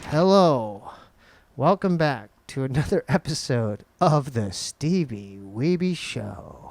Hello. Welcome back to another episode of the Steebee Weebee Show.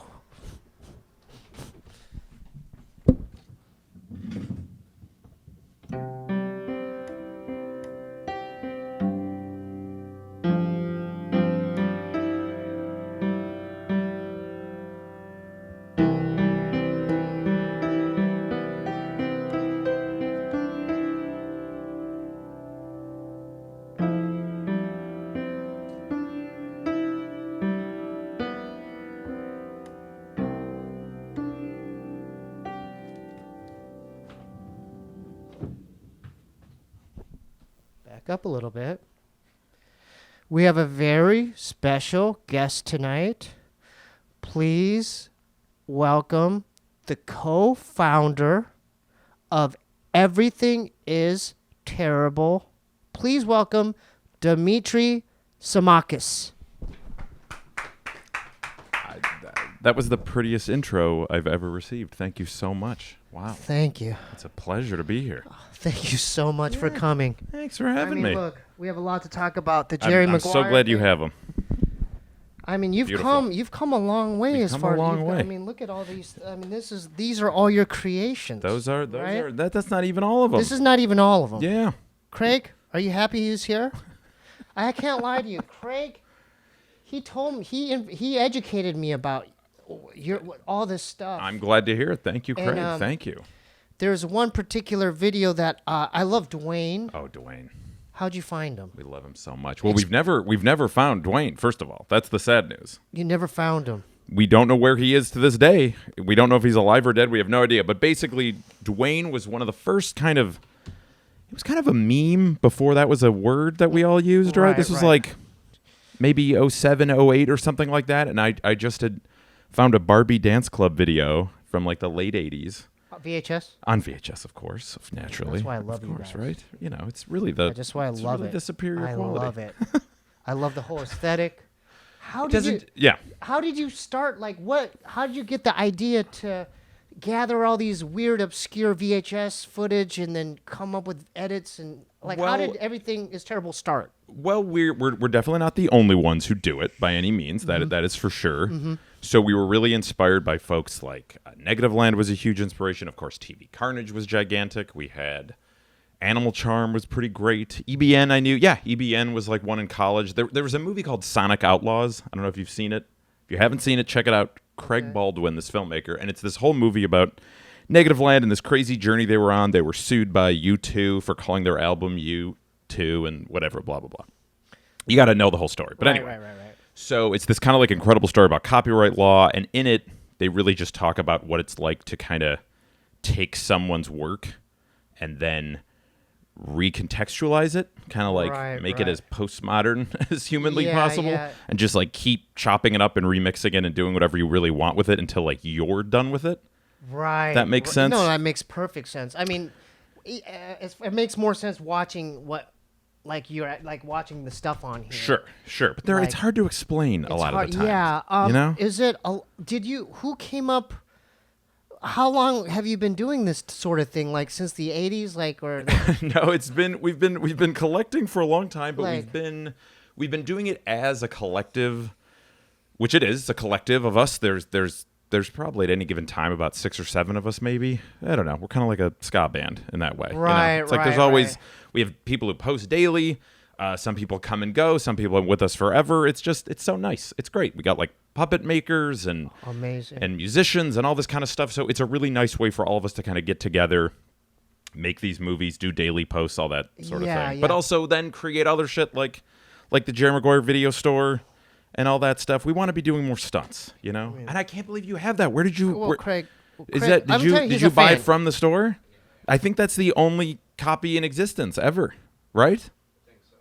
Up a little bit. We have a very special guest tonight. Please welcome the co-founder of Everything Is Terrible. Please welcome Dimitri Simakis. That was the prettiest intro I've ever received. Thank you so much. Wow. Thank you. It's a pleasure to be here. Thank you so much for coming. Thanks for having me. Look, we have a lot to talk about. The Jerry Maguire. I'm so glad you have them. I mean, you've come a long way as far as I mean, look at all these. I mean, these are all your creations. Those are right? That's not even all of them. This is not even all of them. Yeah. Craig, are you happy he's here? I can't lie to you, Craig. He told me he educated me about all this stuff. I'm glad to hear it. Thank you, Craig. And, thank you. There's one particular video that I love Dwayne. Oh, Dwayne. How'd you find him? We love him so much. Well, we've never found Dwayne, first of all. That's the sad news. You never found him. We don't know where he is to this day. We don't know if he's alive or dead. We have no idea. But basically, Dwayne was one of the first it was kind of a meme before that was a word that we all used, right? This was like maybe 07, 08 or something like that. And I just had found a Barbie dance club video from like the late 80s. VHS? On VHS, of course, naturally. That's why I love you guys. Right? You know, it's really the that's why I love really it. The superior quality. I love it. I love the whole aesthetic. How did you start? How did you get the idea to gather all these weird, obscure VHS footage and then come up with edits and how did Everything Is Terrible start? Well, we're definitely not the only ones who do it by any means. Mm-hmm. That is for sure. Mm-hmm. So we were really inspired by folks like Negativland was a huge inspiration. Of course, TV Carnage was gigantic. We had Animal Charm was pretty great. EBN, I knew. Yeah, EBN was like one in college. There was a movie called Sonic Outlaws. I don't know if you've seen it. If you haven't seen it, check it out. Craig Baldwin, this filmmaker. And it's this whole movie about Negativland and this crazy journey they were on. They were sued by U2 for calling their album U2 and whatever, blah, blah, blah. You got to know the whole story. But anyway. Right. So it's this kind of like incredible story about copyright law, and in it, they really just talk about what it's like to kind of take someone's work and then recontextualize it, kind of like make it as postmodern as humanly possible, and just like keep chopping it up and remixing it and doing whatever you really want with it until like you're done with it. Right. That makes sense? No, that makes perfect sense. I mean, it makes more sense watching you're watching the stuff on here. Sure. But it's hard to explain a lot of the time. Yeah. You know? Is it? Who came up? How long have you been doing this sort of thing? Like since the 80s? No, we've been collecting for a long time, but we've been doing it as a collective, which it is a collective of us. There's probably at any given time about 6 or 7 of us, maybe. I don't know. We're kind of like a ska band in that way. Right, It's like there's always, we have people who post daily. Some people come and go. Some people are with us forever. It's so nice. It's great. We got like puppet makers and amazing and musicians and all this kind of stuff. So it's a really nice way for all of us to kind of get together, make these movies, do daily posts, all that sort of thing. Yeah. But also then create other shit like the Jerry Maguire video store and all that stuff. We want to be doing more stunts, you know? And I can't believe you have that. Where did you... Craig, did you buy it from the store? I think that's the only copy in existence ever, right?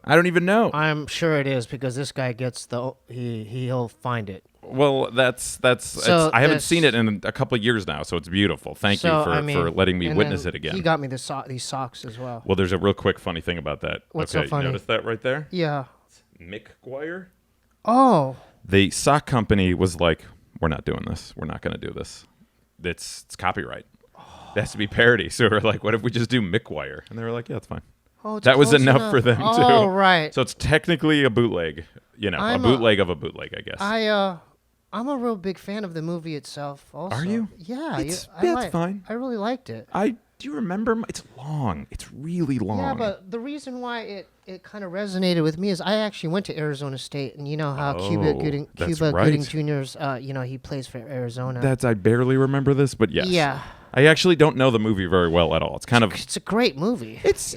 I don't even know. I'm sure it is because this guy gets he'll find it. Well, I haven't seen it in a couple of years now, so it's beautiful. Thank you for letting me witness it again. He got me these socks as well. Well, there's a real quick funny thing about that. What's so funny? You notice that right there? Yeah. McGuire. Oh. The sock company was like, we're not doing this. We're not going to do this. It's copyright. It has to be parody. So we're like, what if we just do McGuire? And they were like, yeah, it's fine. That was enough for them, too. Oh, right. So it's technically a bootleg. A bootleg of a bootleg, I guess. I'm a real big fan of the movie itself also. Are you? Yeah. It's fine. I really liked it. Do you remember? It's long. It's really long. Yeah, but the reason why it kind of resonated with me is I actually went to Arizona State, and you know how Cuba Gooding Jr.'s, he plays for Arizona. I barely remember this, but yes. Yeah. I actually don't know the movie very well at all. It's a great movie. It's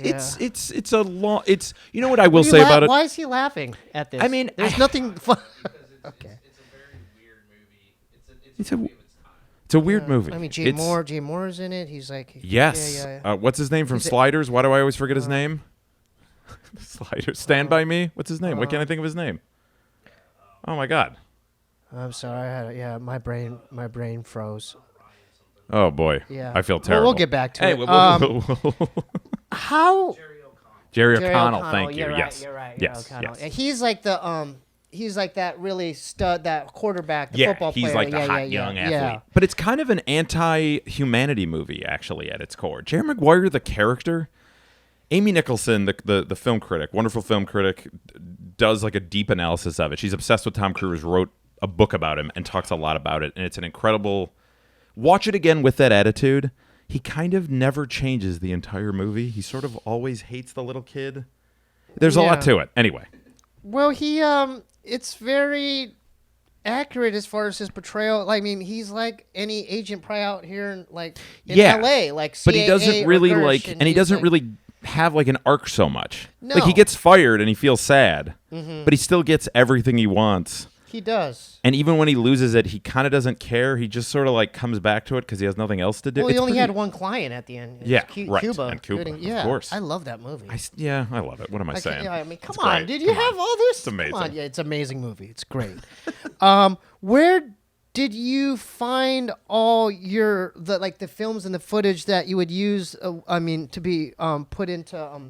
a long. You know what I will say about it? Why is he laughing at this? I mean, there's nothing fun. Okay. It's a very weird movie. It's a weird movie. I mean, Jay Moore's in it. He's like... Yes. Yeah. What's his name from Sliders? Why do I always forget his name? Sliders. Stand By Me? What's his name? Why can't I think of his name? Oh, my God. I'm sorry. My brain froze. Oh, boy. Yeah. I feel terrible. We'll get back to it. How... Jerry O'Connell. Thank you. You're right. Yes. He's like the... He's like that really stud, that quarterback, the football player. He's like the hot young athlete. Yeah. But it's kind of an anti-humanity movie, actually, at its core. Jerry Maguire, the character, Amy Nicholson, the film critic, wonderful film critic, does like a deep analysis of it. She's obsessed with Tom Cruise, wrote a book about him, and talks a lot about it. And it's an incredible... Watch it again with that attitude. He kind of never changes the entire movie. He sort of always hates the little kid. There's a lot to it. Anyway. Well, it's very accurate as far as his portrayal. I mean, he's like any agent probably out here in LA, like CAA, but he doesn't really he doesn't really have like an arc so much. No. Like he gets fired and he feels sad, but he still gets everything he wants. He does. And even when he loses it, he kind of doesn't care. He just sort of like comes back to it because he has nothing else to do. Well, he only had one client at the end. Yeah, right. Cuba. And Cuba, of course. I love that movie. I love it. What am I saying? I mean, come on, dude. You have all this? It's amazing. Come on. Yeah, it's an amazing movie. It's great. Where did you find all the films and the footage that you would use, to be put into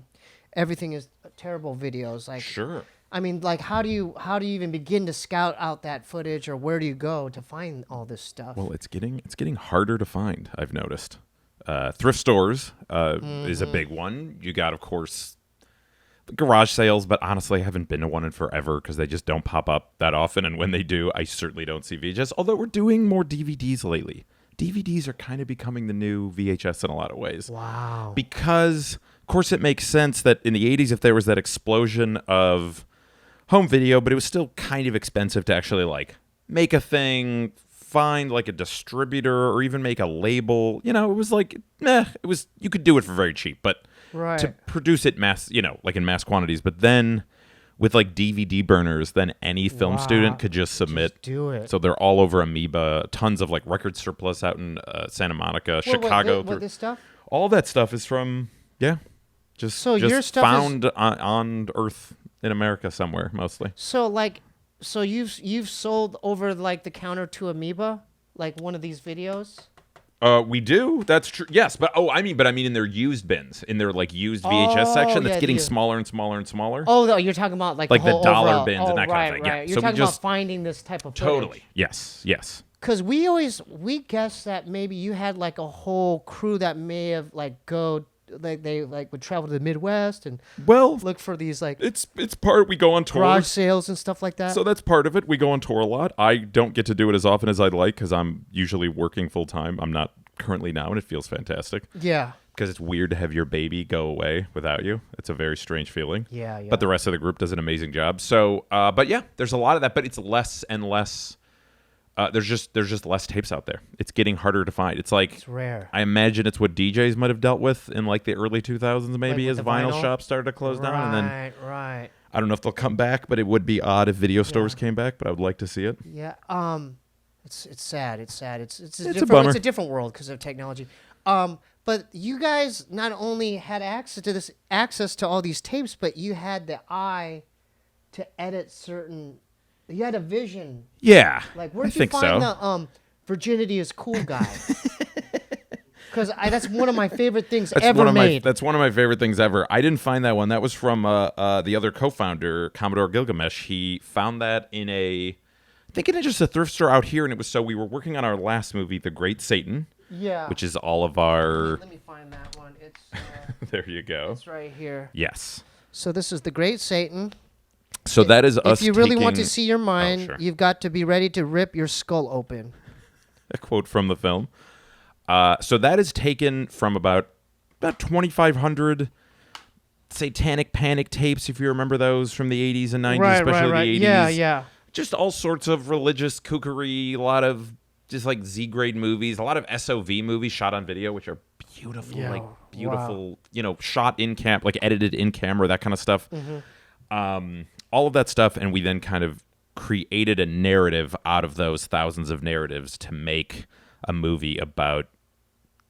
Everything Is Terrible videos? Like, sure. I mean, like, how do you even begin to scout out that footage, or where do you go to find all this stuff? Well, it's getting harder to find, I've noticed. Thrift stores is a big one. You got, of course, garage sales, but honestly, I haven't been to one in forever because they just don't pop up that often. And when they do, I certainly don't see VHS, although we're doing more DVDs lately. DVDs are kind of becoming the new VHS in a lot of ways. Wow. Because, of course, it makes sense that in the 80s, if there was that explosion of home video, but it was still kind of expensive to actually like make a thing, find like a distributor, or even make a label. It was like, you could do it for very cheap, but to produce it like in mass quantities. But then with like DVD burners, then any film student could just submit. Just do it. So they're all over Amoeba, tons of like record surplus out in Santa Monica, Chicago. What this stuff? All that stuff is from, just your stuff found on Earth. In America somewhere, mostly. So you've sold over like the counter to Amoeba, like one of these videos? We do. That's true. Yes, but I mean in their used bins, in their like used VHS section that's getting smaller and smaller and smaller. Oh, no, you're talking about like the whole dollar overall bins and that kind of thing. Right. Yeah. You're talking about finding this type of footage. Totally. Yes. Because we guessed that maybe you had like a whole crew that may have they would travel to the Midwest and look for these like it's part we go on tour, garage sales and stuff like that. So that's part of it. We go on tour a lot. I don't get to do it as often as I'd like because I'm usually working full time. I'm not currently now, and it feels fantastic. Yeah, because it's weird to have your baby go away without you. It's a very strange feeling. Yeah. But the rest of the group does an amazing job. So, but yeah, there's a lot of that, but it's less and less. There's just less tapes out there. It's getting harder to find. It's rare. I imagine it's what DJs might have dealt with in like the early 2000s, maybe, as vinyl shops started to close down, and then right. I don't know if they'll come back, but it would be odd if video stores came back. But I would like to see it. Yeah. It's sad. It's sad. It's a bummer. It's a different world because of technology. But you guys not only had access to all these tapes, but you had the eye to edit certain. You had a vision. Yeah. Like, where'd you find the virginity is cool guy? Because that's one of my favorite things ever made. That's one of my favorite things ever. I didn't find that one. That was from the other co-founder, Commodore Gilgamesh. He found that in just a thrift store out here, and it was we were working on our last movie, The Great Satan, which is all of our... Let me find that one. It's there you go. It's right here. Yes. So this is the Great Satan. So that is us. If you really want to see your mind, you've got to be ready to rip your skull open. A quote from the film. So that is taken from about 2,500 satanic panic tapes, if you remember those from the 80s and 90s, especially the 80s. Yeah. Just all sorts of religious kookery, a lot of just like Z-grade movies, a lot of SOV movies shot on video, which are beautiful, shot in camp, like edited in camera, that kind of stuff. All of that stuff, and we then kind of created a narrative out of those thousands of narratives to make a movie about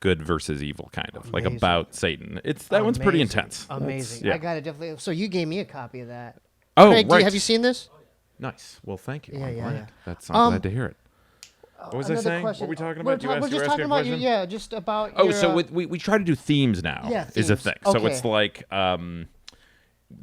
good versus evil, kind of like about Satan. That one's pretty intense. Amazing. I got it definitely. So you gave me a copy of that. Oh, Craig, right. have you seen this? Nice. Well, thank you. I'm glad to hear it. What was I saying? Question. What were we talking about? We're just talking about you. Yeah, just about. Oh, so we try to do themes now. Yeah, is a thing. Okay. So it's like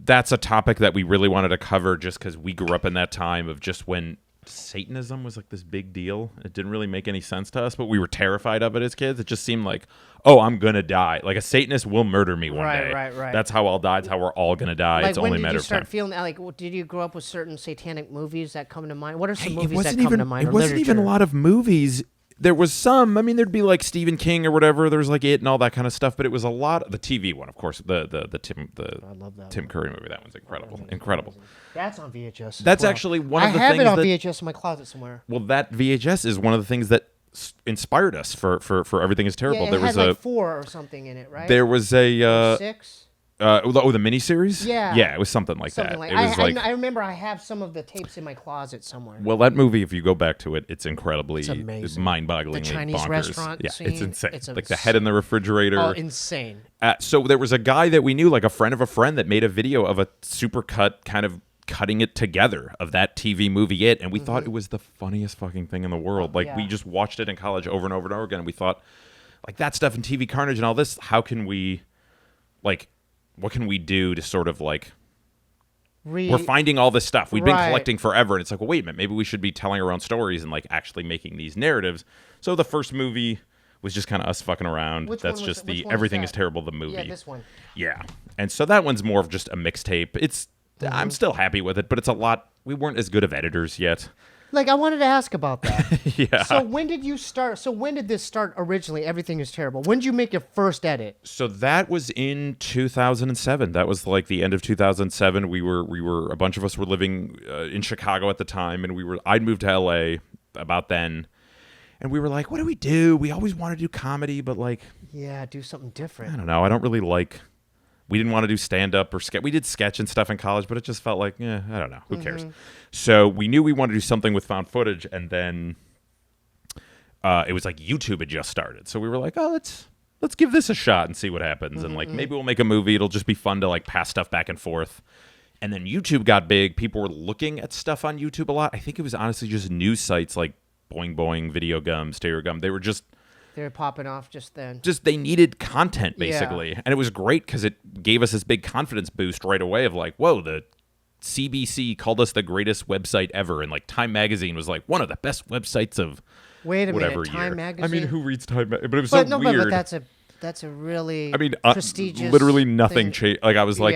that's a topic that we really wanted to cover, just because we grew up in that time of just when Satanism was like this big deal. It didn't really make any sense to us, but we were terrified of it as kids. It just seemed like, oh, I'm gonna die. Like a Satanist will murder me one day. Right. That's how I'll die. It's how we're all gonna die. Like, it's only a matter of time. When did you start feeling that? Like, did you grow up with certain satanic movies that come to mind? What are some movies that come to mind? It wasn't even a lot of movies. There was some. I mean, there'd be like Stephen King or whatever. There was like It and all that kind of stuff. But it was a lot. The TV one, of course. The I love that Tim Curry movie. That one's incredible. Incredible. That's on VHS. That's actually one of the things. I have it on VHS in my closet somewhere. Well, that VHS is one of the things that inspired us for Everything Is Terrible. Yeah, it had like 4 or something in it, right? There was a 6. The miniseries? Yeah, it was something like that. Like, it was I remember I have some of the tapes in my closet somewhere. Well, that movie, if you go back to it, it's incredibly, it's mind-bogglingly the Chinese bonkers. restaurant scene, it's insane. It's like the head in the refrigerator. Oh, insane. So there was a guy that we knew, like a friend of a friend, that made a video of a supercut kind of cutting it together of that TV movie It, and we thought it was the funniest fucking thing in the world. Like we just watched it in college over and over and over again, and we thought, like, that stuff in TV Carnage and all this, how can we, like, what can we do to sort of like we're finding all this stuff we've been collecting forever, and it's like, well, wait a minute, maybe we should be telling our own stories and like actually making these narratives. So the first movie was just kind of us fucking around. That's just the Everything Is Terrible, the movie. Yeah, this one. Yeah. And so that one's more of just a mixtape. It's I'm still happy with it, but it's a lot. We weren't as good of editors yet. Like, I wanted to ask about that. Yeah. So when did you start? So when did this start originally? Everything Is Terrible. When did you make your first edit? So that was in 2007. That was like the end of 2007. We were a bunch of us were living in Chicago at the time, and I'd moved to LA about then, and we were like, what do we do? We always want to do comedy, but like, yeah, do something different. I don't know. I don't really like. We didn't want to do stand-up or sketch. We did sketch and stuff in college, but it just felt like, I don't know. Who cares? So we knew we wanted to do something with found footage, and then it was like YouTube had just started. So we were like, oh, let's give this a shot and see what happens. And like, maybe we'll make a movie. It'll just be fun to like pass stuff back and forth. And then YouTube got big. People were looking at stuff on YouTube a lot. I think it was honestly just news sites like Boing Boing, Video Gum, Stereo Gum. They were popping off just then. Just they needed content, basically. Yeah. And it was great because it gave us this big confidence boost right away of like, whoa, the CBC called us the greatest website ever. And like Time Magazine was like one of the best websites of whatever Time year. Magazine? I mean, who reads Time Magazine? But it was so weird. But that's a really prestigious literally nothing changed. Like I was like,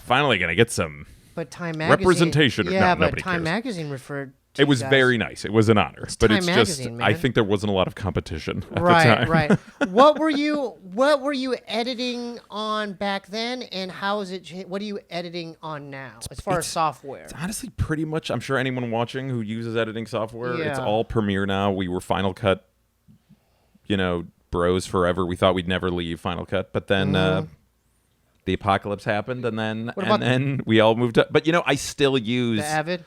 finally going to get some Time Magazine, representation. Yeah, no, but Time cares. Magazine referred to it was guys. Very nice. It was an honor. But Time it's Magazine, just, man. I think there wasn't a lot of competition at the time. Right. What were you editing on back then, and how is it? What are you editing on now, as far as software? It's honestly pretty much. I'm sure anyone watching who uses editing software, it's Yeah. all Premiere now. We were Final Cut, bros forever. We thought we'd never leave Final Cut, but then the apocalypse happened, and then we all moved up. But I still use the Avid.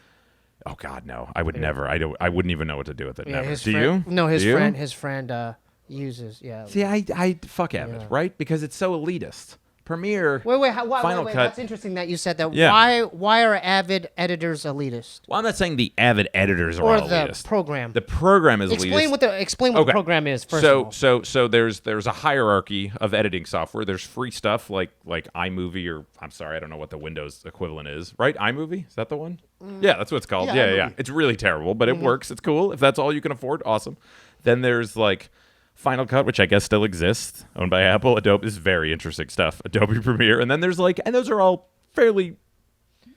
Oh God, no! I would never. I wouldn't even know what to do with it. Yeah, never. Do you? No, his Do you? friend. His friend uses. Yeah. See, I fuck Avid, right? Because it's so elitist. Premiere. Wait. Final Cut. That's interesting that you said that. Yeah. Why are Avid editors elitist? Well, I'm not saying the Avid editors are or all elitist. The program. The program is explain elitist. Explain what the program is first. So there's a hierarchy of editing software. There's free stuff like iMovie, or I'm sorry, I don't know what the Windows equivalent is. Right? iMovie? Is that the one? Yeah, that's what it's called. Yeah. It's really terrible, but it works. It's cool. If that's all you can afford, awesome. Then there's like Final Cut, which I guess still exists, owned by Apple. Adobe is very interesting stuff. Adobe Premiere, and then there's and those are all fairly.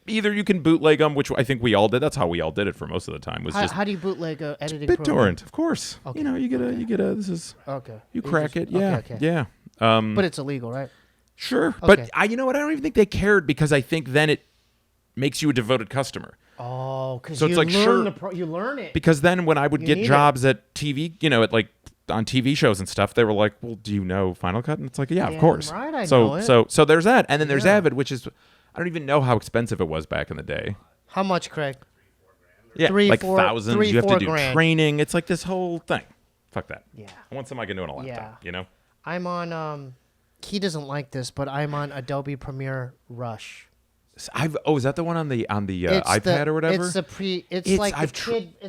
Either you can bootleg them, which I think we all did. That's how we all did it for most of the time. How do you bootleg a editing program? BitTorrent, of course. Okay. You get a. This is okay. You crack it, yeah, yeah. But it's illegal, right? Sure, okay. But you know what? I don't even think they cared because I think then it makes you a devoted customer. Oh, because so you learn you learn it. Because then when I would get jobs at TV, on TV shows and stuff, they were like, "Well, do you know Final Cut?" And it's like, "Yeah, of course." Right, I know it. So there's that, and then there's Avid, which is I don't even know how expensive it was back in the day. How much, Craig? Yeah, thousands. You have to do $3,000-4,000. training. It's like this whole thing. Fuck that. Yeah. I want something I can do on a laptop. Yeah. I'm on. He doesn't like this, but I'm on Adobe Premiere Rush. Is that the one on the iPad or whatever? It's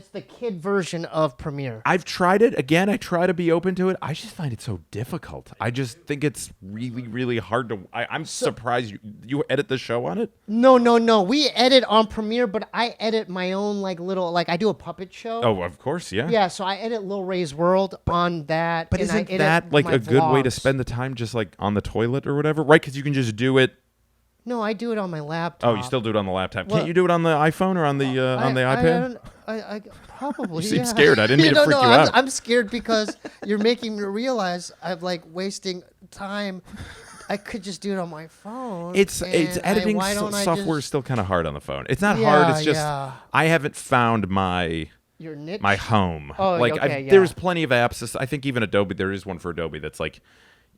the kid version of Premiere. I've tried it again. I try to be open to it. I just find it so difficult. I just think it's really, really hard to. I'm surprised you edit the show on it. No. We edit on Premiere, but I edit my own little I do a puppet show. Oh, of course, yeah. Yeah, so I edit Lil Ray's World on that. But isn't that a good way to spend the time, just on the toilet or whatever? Right? Because you can just do it. No, I do it on my laptop. Oh, you still do it on the laptop? Can't you do it on the iPhone or on the iPad? I probably. You seem scared. I didn't mean to freak you out. I'm scared because you're making me realize I'm wasting time. I could just do it on my phone. It's editing software is still kind of hard on the phone. It's not hard. It's just I haven't found your niche? My home. Oh, okay, there's plenty of apps. I think even Adobe. There is one for Adobe that's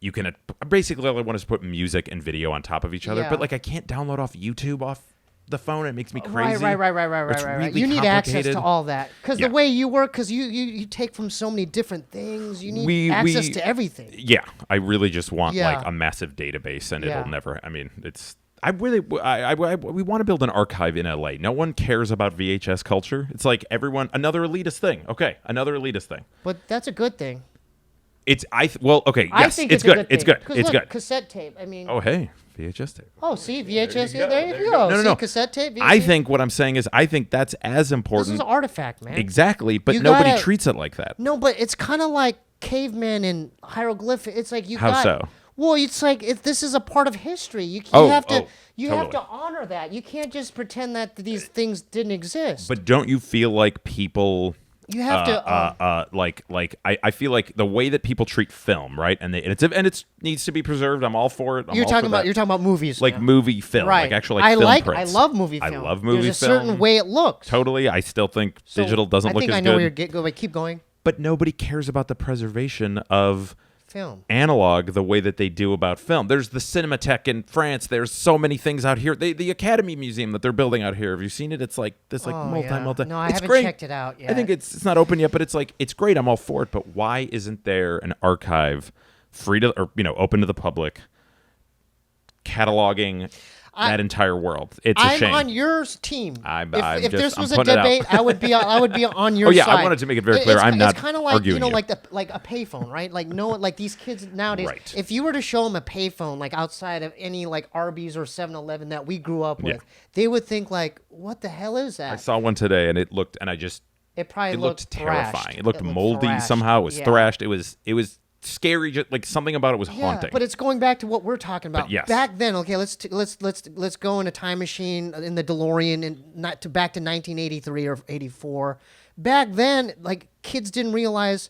you can basically all I want is put music and video on top of each other. But I can't download off YouTube off the phone. It makes me crazy. Right. Really you need access to all that because the way you work, because you take from so many different things. You need access to everything. Yeah, I really just want a massive database, and it'll never. I mean, it's. We want to build an archive in LA. No one cares about VHS culture. It's like another elitist thing. Okay, another elitist thing. But that's a good thing. I think it's good. It's good. It's good. Cassette tape. I mean. Oh, hey, VHS tape. Oh, see, VHS. There you go. No. Cassette tape. VHS. I think what I'm saying is, I think that's as important. This is an artifact, man. Exactly, but nobody treats it like that. No, but it's kind of like cavemen and hieroglyphics. It's like How so? Well, it's like this is a part of history. You have to honor that. You can't just pretend that these things didn't exist. But don't you feel like people? You have to I feel like the way that people treat film, right? And it needs to be preserved. I'm all for it. You're talking about movies, movie film, right? Film prints. I love movie film. I love movie film. There's a certain way it looks. Totally. I still think digital doesn't look as good. I think I know where you're going. Keep going. But nobody cares about the preservation of film analog the way that they do about film. There's the Cinematheque in France. There's so many things out here. The Academy Museum that they're building out here. Have you seen it? It's multi. No, I haven't checked it out yet. I think it's not open yet, but it's great. I'm all for it. But why isn't there an archive open to the public, cataloging that entire world? It's a shame. I'm on your team. If this was a debate, I would be on your side. I wanted to make it very clear. I'm not It's kind of like arguing like a payphone, right? Like these kids nowadays. Right. If you were to show them a payphone outside of any Arby's or 7-Eleven that we grew up with, they would think what the hell is that? I saw one today, and it looked, and I just it looked terrifying. Thrashed. It looked moldy thrashed. somehow. It was thrashed. It was scary. Just something about it was haunting. But it's going back to what we're talking about. But yes. Back then, okay, let's go in a time machine in the DeLorean and back to 1983 or 84. Back then, kids didn't realize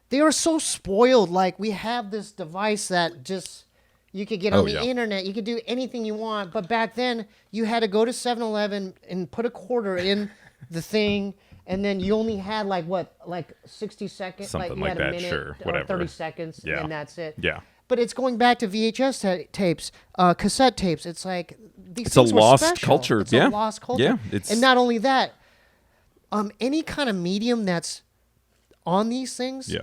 they were so spoiled. We have this device that just you could get on the internet. You could do anything you want. But back then, you had to go to 7-Eleven and put a quarter in the thing. And then you only had 60 seconds, something you had like a that, minute sure, or whatever, 30 seconds, and then that's it. Yeah. But it's going back to VHS tapes, cassette tapes. It's these it's things a were lost special. culture. It's a lost culture. Yeah. And not only that, any kind of medium that's on these things,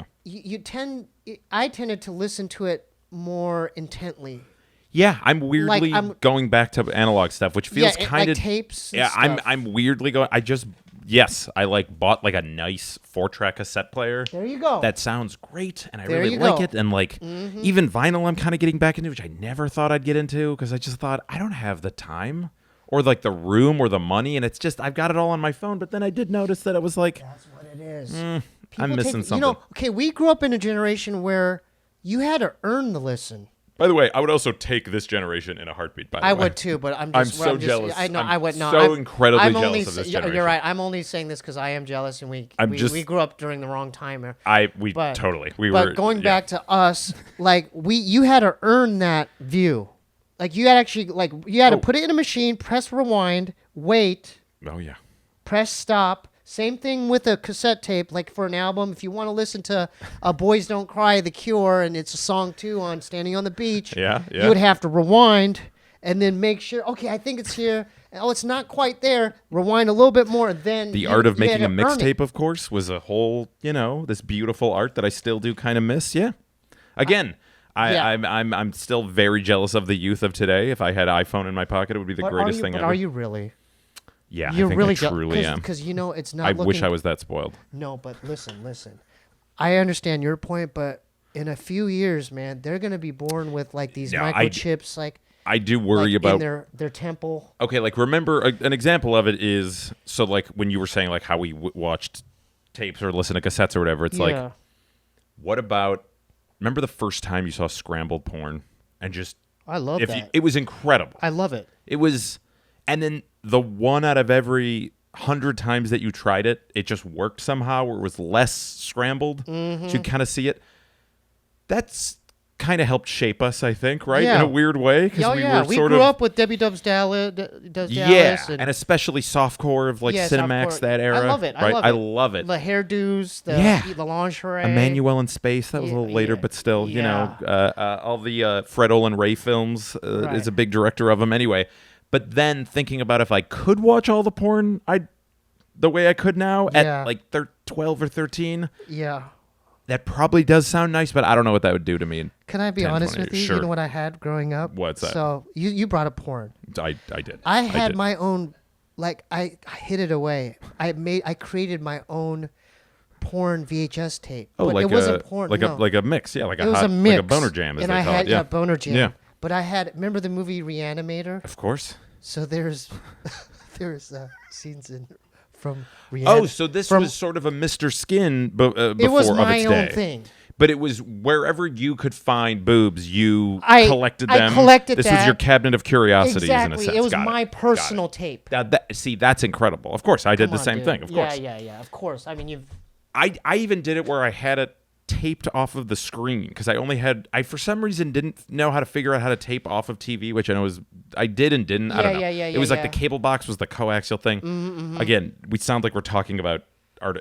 I tended to listen to it more intently. Yeah, I'm weirdly going back to analog stuff, which feels kind of tapes. Yeah, stuff. I'm weirdly going. I bought a nice 4-track cassette player. There you go. That sounds great, and I really like it. And even vinyl, I'm kind of getting back into, which I never thought I'd get into because I just thought I don't have the time or the room or the money, and it's just I've got it all on my phone. But then I did notice that it was that's what it is. I'm missing something. Okay, we grew up in a generation where you had to earn the listen. By the way, I would also take this generation in a heartbeat. By the way, I would too, but I'm so jealous. I know I'm I would not. So incredibly jealous of this generation. You're right. I'm only saying this because I am jealous, and we grew up during the wrong time. But going back to us, like you had to earn that view. Like you had to put it in a machine, press rewind, wait. Oh yeah. Press stop. Same thing with a cassette tape, like for an album. If you want to listen to Boys Don't Cry, The Cure, and it's a song 2 on Standing on the Beach, you would have to rewind and then make sure, okay, I think it's here. Oh, it's not quite there. Rewind a little bit more. Then the art of making a mixtape, of course, was a whole, this beautiful art that I still do kind of miss. Yeah. Again, I'm still very jealous of the youth of today. If I had an iPhone in my pocket, it would be the greatest thing ever. Are you really? Yeah, You're I think really I truly am. Because it's not. I wish I was that spoiled. No, but listen. I understand your point, but in a few years, man, they're gonna be born with like these microchips, I do worry about in their temple. Okay, like remember an example of it is like when you were saying like how we watched tapes or listened to cassettes or whatever. It's like, what about? Remember the first time you saw scrambled porn and just I love that. It was incredible. I love it. It was, and then the one out of every 100 times that you tried it, it just worked somehow, or it was less scrambled. So you kind of see it. That's kind of helped shape us, I think, right? Yeah. In a weird way, because we grew up with Debbie Does Dallas. And especially softcore of like Cinemax, softcore. that era. I love it. Right? I love it. The hairdos, the lingerie. Emmanuel in Space, that was a little later, but still, all the Fred Olen Ray films is a big director of them anyway. But then thinking about if I could watch all the porn the way I could now at like 12 or 13. Yeah. That probably does sound nice, but I don't know what that would do to me. Can I be honest with you? Sure. You know what I had growing up? What's that? So you brought up porn. I did. I had my own, like I hid it away. I created my own porn VHS tape. Oh, but like it wasn't porn. Like a mix, yeah, like it was a mix. like a boner jam, as and they I call had, it. boner jam. Yeah. But I had, remember the movie Reanimator? Of course. So there's scenes from Reanimator. Oh, so this was sort of a Mr. Skin before of its day. It was my own thing. But it was wherever you could find boobs, you collected them. I collected this was your cabinet of curiosities in a sense. It was my personal tape. See, that's incredible. Of course, I did the same thing. Of course. Yeah. Of course. I mean, I even did it where I had it taped off of the screen because I for some reason didn't know how to figure out how to tape off of TV, which I know I did and didn't. I don't know. It was like the cable box was the coaxial thing. Mm-hmm. Again, we sound like we're talking about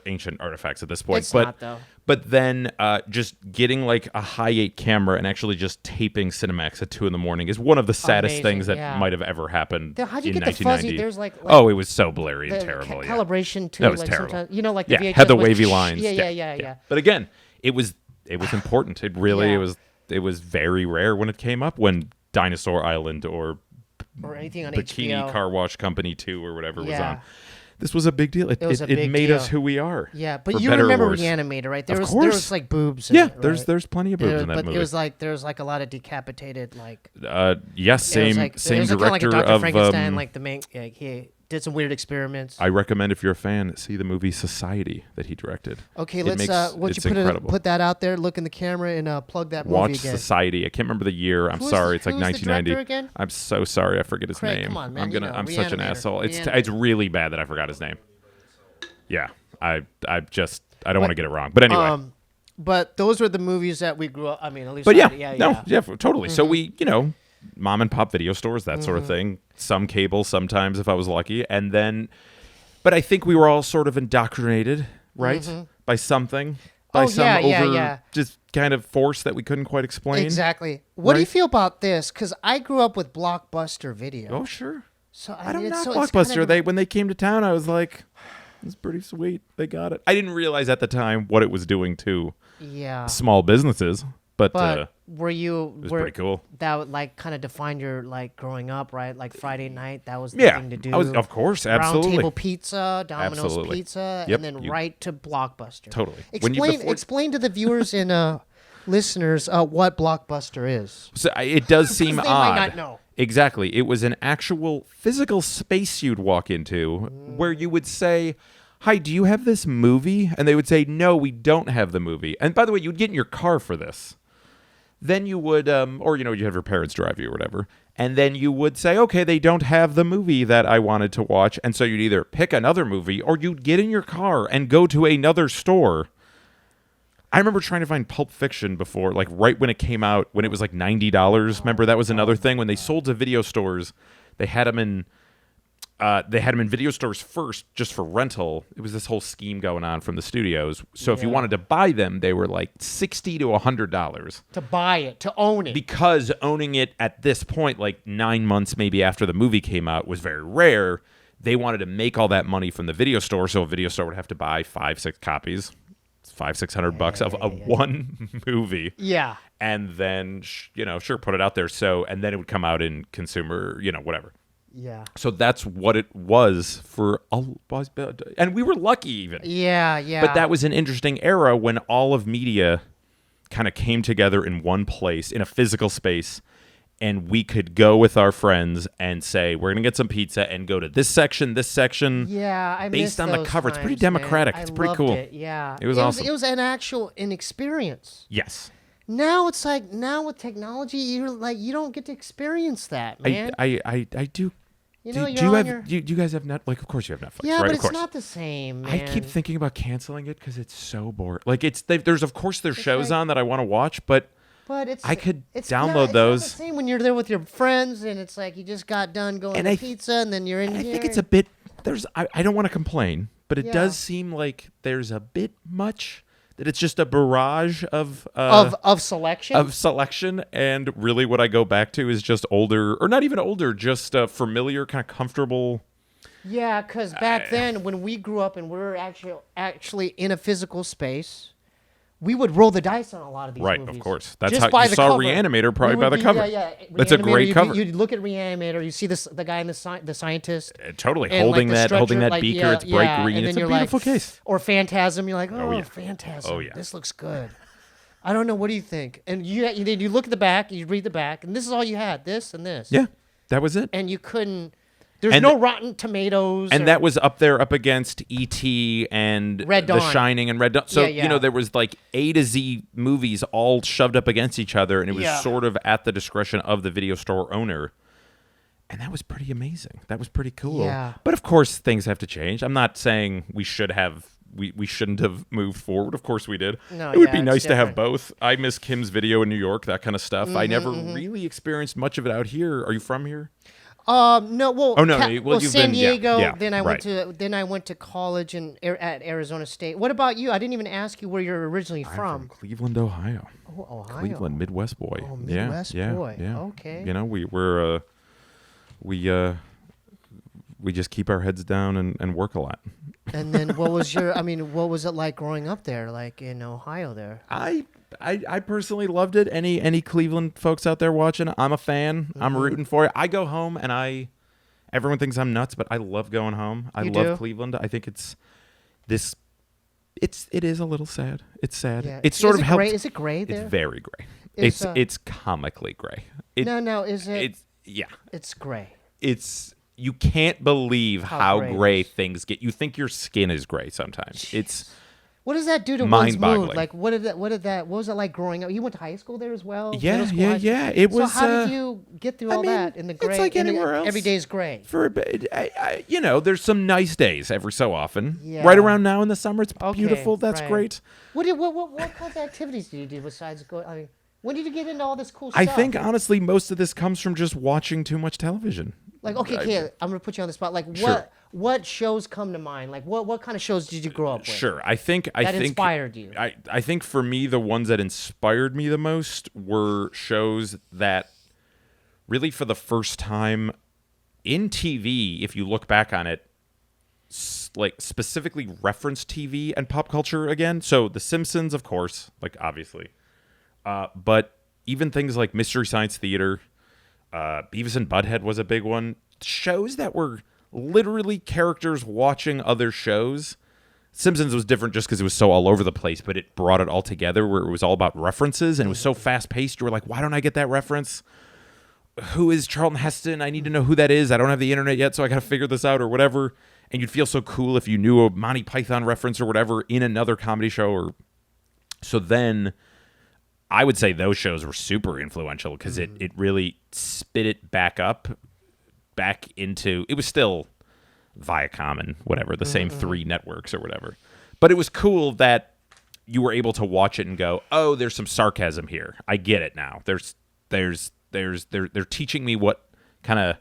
ancient artifacts at this point. It's not, though. But then just getting like a high 8 camera and actually just taping Cinemax at 2 a.m. is one of the saddest things that might have ever happened How'd you in get 1990. the fuzzy? There's like it was so blurry and terrible. Calibration too. That was like terrible. Sometimes, like the VHS had the wavy lines. Yeah. But again, it was important. It really it was very rare when it came up, when Dinosaur Island or anything on Bikini HBO. Car Wash Company 2 or whatever was on. This was a big deal. It made deal. us who we are. Yeah, but you remember Reanimator, right? There was like boobs. In it, right? there's plenty of boobs in that movie. But it was like there's like a lot of decapitated like. Yes, same director like a Dr. of Frankenstein, like the main. He did some weird experiments. I recommend, if you're a fan, see the movie Society that he directed. Okay, let's put that out there. Look in the camera and plug that movie again. Watch Society. I can't remember the year. I'm sorry. It's like 1990. The director again? I'm so sorry. I forget his name. Come on, man. I'm such an asshole. It's really bad that I forgot his name. Yeah, I don't want to get it wrong. But anyway. But those were the movies that we grew up. I mean, at least. But totally. Mm-hmm. So we, mom and pop video stores, that sort of thing. Some cable, sometimes if I was lucky, and then. But I think we were all sort of indoctrinated, right, by something, by just kind of force that we couldn't quite explain. Exactly. What do you feel about this? Because I grew up with Blockbuster Video. Oh sure. So I don't know Blockbuster. When they came to town, I was like. It's pretty sweet. They got it. I didn't realize at the time what it was doing to small businesses, but it was pretty cool. That would like kind of define your like growing up, right? Like Friday night, that was the thing to do. Of course, absolutely. Round Table Pizza, Domino's Pizza, and then right to Blockbuster. Totally. Explain to the viewers and listeners what Blockbuster is. So it does seem they odd. might not know. Exactly. It was an actual physical space you'd walk into where you would say, hi, do you have this movie? And they would say, no, we don't have the movie. And by the way, you'd get in your car for this. Then you would, or, you have your parents drive you or whatever. And then you would say, okay, they don't have the movie that I wanted to watch. And so you'd either pick another movie or you'd get in your car and go to another store. I remember trying to find Pulp Fiction before, like right when it came out, when it was like $90. Remember, that was another thing. When they sold to video stores, they had them in video stores first just for rental. It was this whole scheme going on from the studios. So if you wanted to buy them, they were like $60 to $100. To buy it, to own it. Because owning it at this point, like 9 months maybe after the movie came out, was very rare. They wanted to make all that money from the video store, so a video store would have to buy 5-6 copies. $500-$600 of one movie. Yeah. And then, sure, put it out there. So, and then it would come out in consumer, whatever. Yeah. So that's what it was for and we were lucky even. Yeah. But that was an interesting era when all of media kind of came together in one place, in a physical space, and we could go with our friends and say, we're going to get some pizza and go to this section. Yeah, I based on the cover. Times, it's pretty democratic. Man. It's pretty cool. Yeah. It was awesome. It was an experience. Yes. Now it's like, with technology, you don't get to experience that, man. I do. Do you guys have Netflix? Like, of course you have Netflix, yeah, right? but of it's course. not the same, man. I keep thinking about canceling it because it's so boring. Like, there's shows on that I want to watch, but I could download those. It's not the same when you're there with your friends and it's like you just got done going to pizza and then you're in here. I think it's a bit. I don't want to complain, but it does seem like there's a bit much. That it's just a barrage of selection. Of selection, and really what I go back to is just older, or not even older, just familiar, kind of comfortable. Yeah, because back then when we grew up and we were actually in a physical space, we would roll the dice on a lot of these movies. Right, of course. That's just how you saw Reanimator, probably by the cover. Yeah. That's a great cover. You'd look at Reanimator, you see the guy in the scientist. Totally, holding that beaker. It's bright green. It's a beautiful case. Or Phantasm, you're like, Phantasm. Oh, yeah. This looks good. I don't know. What do you think? And you look at the back, you read the back, and this is all you had, this and this. Yeah, that was it. And you couldn't. There's no Rotten Tomatoes. And that was up against E.T. and Red Dawn. The Shining and Red Dawn. So, there was like A to Z movies all shoved up against each other, and it was sort of at the discretion of the video store owner. And that was pretty amazing. That was pretty cool. Yeah. But, of course, things have to change. I'm not saying we shouldn't have moved forward. Of course we did. No, it would be nice to have both. I miss Kim's Video in New York, that kind of stuff. I never really experienced much of it out here. Are you from here? No. Well, you've San Diego. Yeah, then I went to college at Arizona State. What about you? I didn't even ask you where you're originally from. I'm from Cleveland, Ohio. Oh, Ohio. Cleveland, Midwest boy. Oh, Midwest boy. Yeah. Okay. We just keep our heads down and work a lot. And then what was it like growing up there, like in Ohio there? I personally loved it. Any Cleveland folks out there watching, I'm a fan. Mm-hmm. I'm rooting for it. I go home and everyone thinks I'm nuts, but I love going home. I love Cleveland. I think it is a little sad. It's sad. Yeah. It's sort of helped. Gray? Is it gray there? It's very gray. It's comically gray. No, is it? It's gray. You can't believe how gray things get. You think your skin is gray sometimes. Jeez. It's what does that do to one's mood? Like what was it like growing up? You went to high school there as well? Yeah. It was. So how did you get through all that in the gray? It's like anywhere else. Every day's gray. For a bit, there's some nice days every so often. Yeah. Right around now in the summer, it's beautiful. That's great. What kinds of activities do you do besides go? I mean, when did you get into all this cool stuff? I think honestly, most of this comes from just watching too much television. Like, okay, I'm gonna put you on the spot. Like, what shows come to mind? Like, what kind of shows did you grow up with? Sure, I think inspired you. I think for me, the ones that inspired me the most were shows that really, for the first time in TV, if you look back on it, like specifically reference TV and pop culture again. So The Simpsons, of course, like obviously, but even things like Mystery Science Theater. Beavis and Butthead was a big one. Shows that were literally characters watching other shows. Simpsons was different just because it was so all over the place, but it brought it all together where it was all about references and it was so fast-paced. You were like, why don't I get that reference? Who is Charlton Heston? I need to know who that is. I don't have the internet yet, so I got to figure this out or whatever. and you'd feel so cool if you knew a Monty Python reference or whatever in another comedy show. Or so then I would say those shows were super influential because it really spit it back into, it was still Viacom and whatever, the same 3 networks or whatever. But it was cool that you were able to watch it and go, oh, there's some sarcasm here. I get it now. They're teaching me what kind of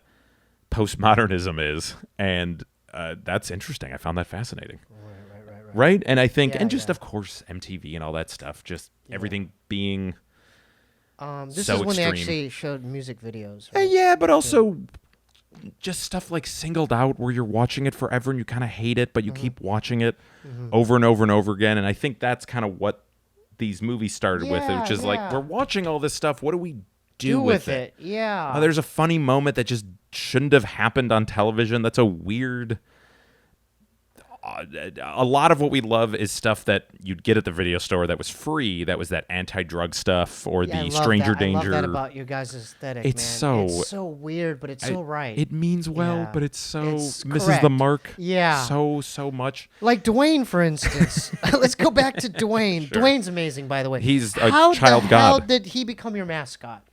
postmodernism is, and that's interesting. I found that fascinating. Right? And I think, of course, MTV and all that stuff, just everything being this so is when extreme. they actually showed music videos. Right? Yeah, but also just stuff like Singled Out, where you're watching it forever and you kind of hate it, but you keep watching it over and over and over again. And I think that's kind of what these movies started with, which is like, we're watching all this stuff. What do we do with it? Yeah. There's a funny moment that just shouldn't have happened on television. That's a weird... a lot of what we love is stuff that you'd get at the video store that was free. That was that anti-drug stuff or the stranger danger. I love that about your guys' aesthetic. It's man. It's so weird, but it's so right. It means well, but it's it's misses correct. the mark. Yeah, so much. Like Dwayne, for instance. Let's go back to Dwayne. Sure. Dwayne's amazing, by the way. He's a child god. How god. did he become your mascot?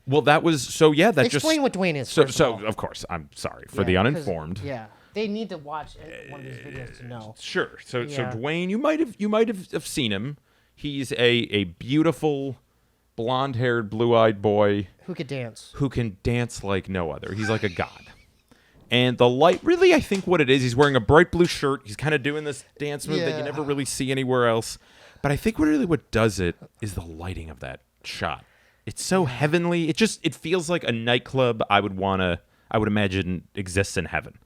Well, that was so. Yeah, that explain what Dwayne is. So first of all. of course, I'm sorry for the uninformed. Yeah. They need to watch one of these videos to know. Sure. So Dwayne, you might have seen him. He's a beautiful, blonde-haired, blue-eyed boy who could dance. Who can dance like no other. He's like a god. And the light, really, I think what it is, he's wearing a bright blue shirt. He's kind of doing this dance move that you never really see anywhere else. But I think what does it is the lighting of that shot. It's so heavenly. It feels like a nightclub I would imagine exists in heaven.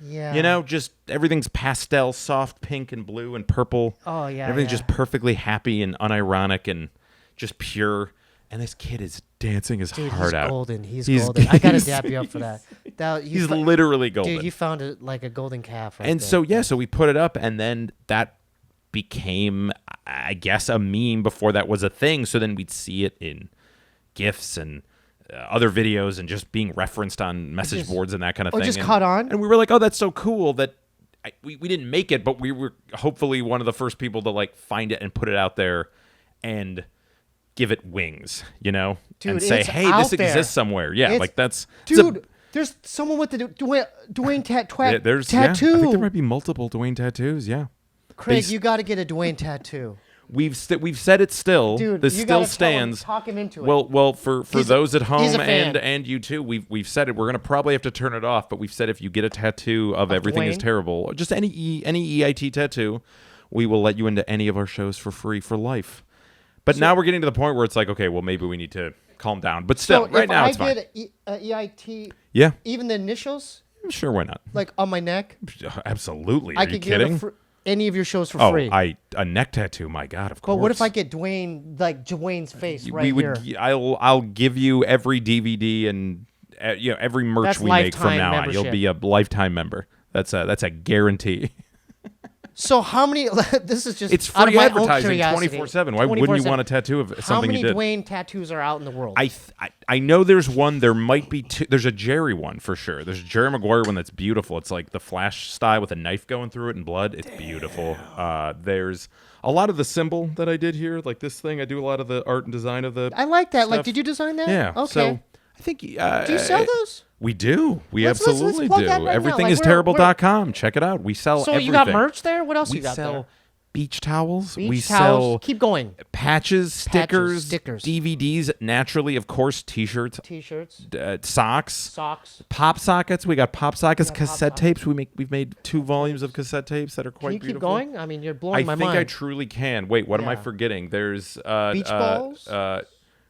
Yeah. You know, just everything's pastel, soft pink and blue and purple. Oh, yeah. Everything's just perfectly happy and unironic and just pure. And this kid is dancing his heart out. Golden. He's golden. I got to dap you up for that. He's literally golden. Dude, you found it like a golden calf. Right and there. So we put it up, and then that became, I guess, a meme before that was a thing. So then we'd see it in GIFs and other videos and just being referenced on message boards and that kind of thing. Just caught on. And we were like, oh, that's so cool that we didn't make it, but we were hopefully one of the first people to like find it and put it out there and give it wings, you know? Dude, and say, hey, this exists somewhere. Yeah, like that's... Dude, there's someone with the Dwayne tattoo. Yeah, I think there might be multiple Dwayne tattoos, yeah. Craig, you got to get a Dwayne tattoo. We've said it still. Dude, this you still gotta stands. Talk him into it. Well, for those at home and you too, we've said it. We're gonna probably have to turn it off, but we've said if you get a tattoo of everything Dwayne? Is terrible, just any EIT tattoo, we will let you into any of our shows for free for life. But now we're getting to the point where it's like, okay, well maybe we need to calm down. But still, right now it's fine. So if I get EIT, yeah, even the initials, sure, why not? like on my neck, absolutely. I Are you could kidding? get any of your shows for free. A neck tattoo, my God, of course. But what if I get Dwayne's face here? I'll give you every DVD and every merch we make from now on. You'll be a lifetime member. That's a guarantee. So how many? This is just it's free advertising 24/7. Why wouldn't you want a tattoo of something you did? How many Dwayne tattoos are out in the world? I know there's one. There might be two. There's a Jerry one for sure. There's a Jerry Maguire one that's beautiful. It's like the Flash style with a knife going through it and blood. It's beautiful. There's a lot of the symbol that I did here, like this thing. I do a lot of the art and design of the. I like that. Stuff. Like, did you design that? Yeah. Okay. So I think. Do you sell those? We do. We absolutely let's do. that right Everythingisterrible.com. Check it out. We sell everything. So you got merch there? What else you got there? We sell beach towels. We sell... Keep going. Patches, stickers, DVDs, naturally, of course, T-shirts. Socks. Pop sockets. We got pop sockets, cassette tapes. We've made 2 volumes of cassette tapes that are quite beautiful. Can you keep going? I mean, you're blowing my mind. I think I truly can. Wait, what am I forgetting? There's... beach balls?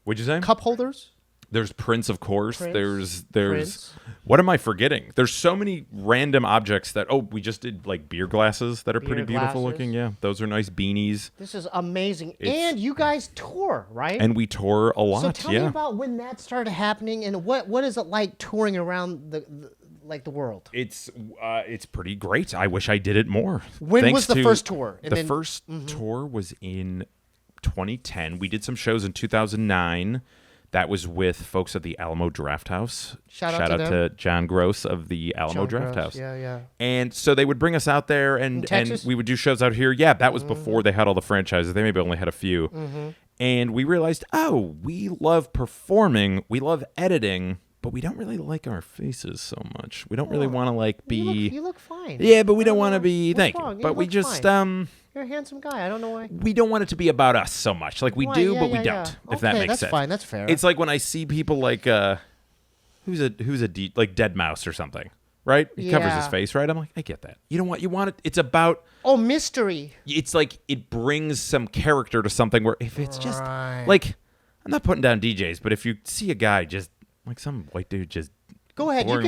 What'd you say? Cup holders? There's Prince, of course. There's Prince. What am I forgetting? There's so many random objects that we just did like beer glasses that are pretty beautiful looking. Yeah, those are nice beanies. This is amazing. And you guys tour, right? And we tour a lot. So tell me about when that started happening and what is it like touring around the world? It's pretty great. I wish I did it more. When was the first tour? The first tour was in 2010. We did some shows in 2009. That was with folks at the Alamo Draft House. Shout out to to John Gross of the Alamo Draft House. Yeah. And so they would bring us out there, and we would do shows out here. Yeah, that was before they had all the franchises. They maybe only had a few. Mm-hmm. And we realized, we love performing, we love editing, but we don't really like our faces so much. We don't really want to be. You look fine. Yeah, but we don't want to be. What's wrong? But we just fine. You're a handsome guy. I don't know why. We don't want it to be about us so much. Like we do, but we don't. If that makes sense. That's fine. That's fair. It's like when I see people like who's a like Dead Mouse or something, right? He covers his face, right? I'm like, I get that. You know what? You want it. It's about mystery. It's like it brings some character to something. Where if it's just like, I'm not putting down DJs, but if you see a guy just like some white dude just. Go ahead. You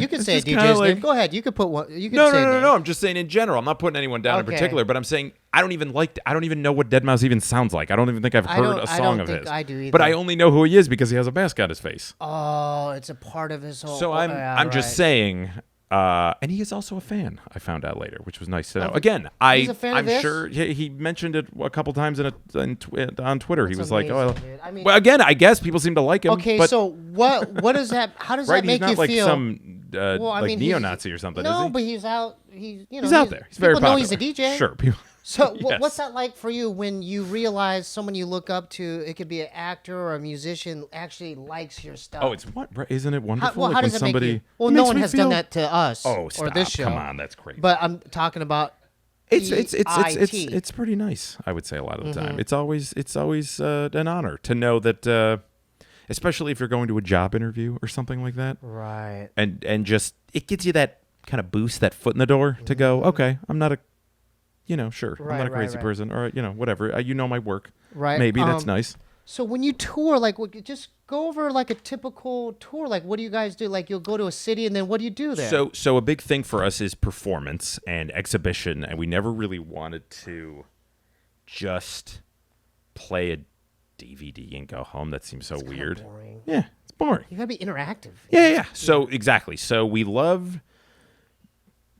can say a DJ's name. Go ahead. You can put one. You can No. I'm just saying in general. I'm not putting anyone down in particular, but I'm saying I don't even know what Dead Mouse even sounds like. I don't even think I've heard a song of his. I do either. But I only know who he is because he has a mask on his face. Oh, it's a part of his whole. So I'm just saying. And he is also a fan. I found out later, which was nice to know. Again, he's a fan I'm of this? sure he mentioned it a couple times on Twitter. That's he was amazing, like, dude. I mean, well, again, I guess people seem to like him. Okay, but, so what does that? How does that make he's not you like feel? Some neo-Nazi or something. No, is he? but he's out. He's out there. He's very popular. People know he's a DJ. Sure. So Yes. what's that like for you when you realize someone you look up to, it could be an actor or a musician, actually likes your stuff? Oh, isn't it wonderful? How does it make you? Well, no one has done that to us. Oh, stop. Or this show. Come on, that's crazy. But I'm talking about. It's pretty nice. I would say a lot of the time. It's always an honor to know that, especially if you're going to a job interview or something like that. Right. And just it gives you that kind of boost, that foot in the door to go. Okay, I'm not a. Sure. Right, I'm not a crazy person, or whatever. My work. Right. Maybe that's nice. So when you tour, just go over like a typical tour. Like, what do you guys do? Like, you'll go to a city, and then what do you do there? So a big thing for us is performance and exhibition, and we never really wanted to just play a DVD and go home. That seems so weird. Boring. Yeah, it's boring. You gotta be interactive. Yeah. So exactly. So we love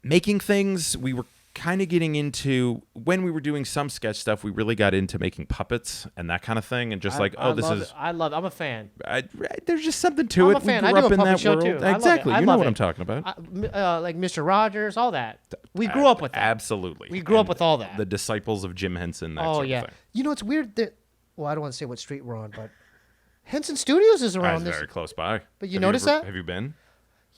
making things. We were kind of getting into when we were doing some sketch stuff. We really got into making puppets and that kind of thing, and just I love it. I'm a fan. There's just something to I'm it. a fan. We I grew do up a in puppet that show world. too. Exactly. I You know love what it. I'm talking about. Like Mr. Rogers, all that. We grew up with that. Absolutely. We grew up with all that. The disciples of Jim Henson. That sort of thing. You know, it's weird that. Well, I don't want to say what street we're on, but Henson Studios is around this. Very close by. But you notice that? Have you been?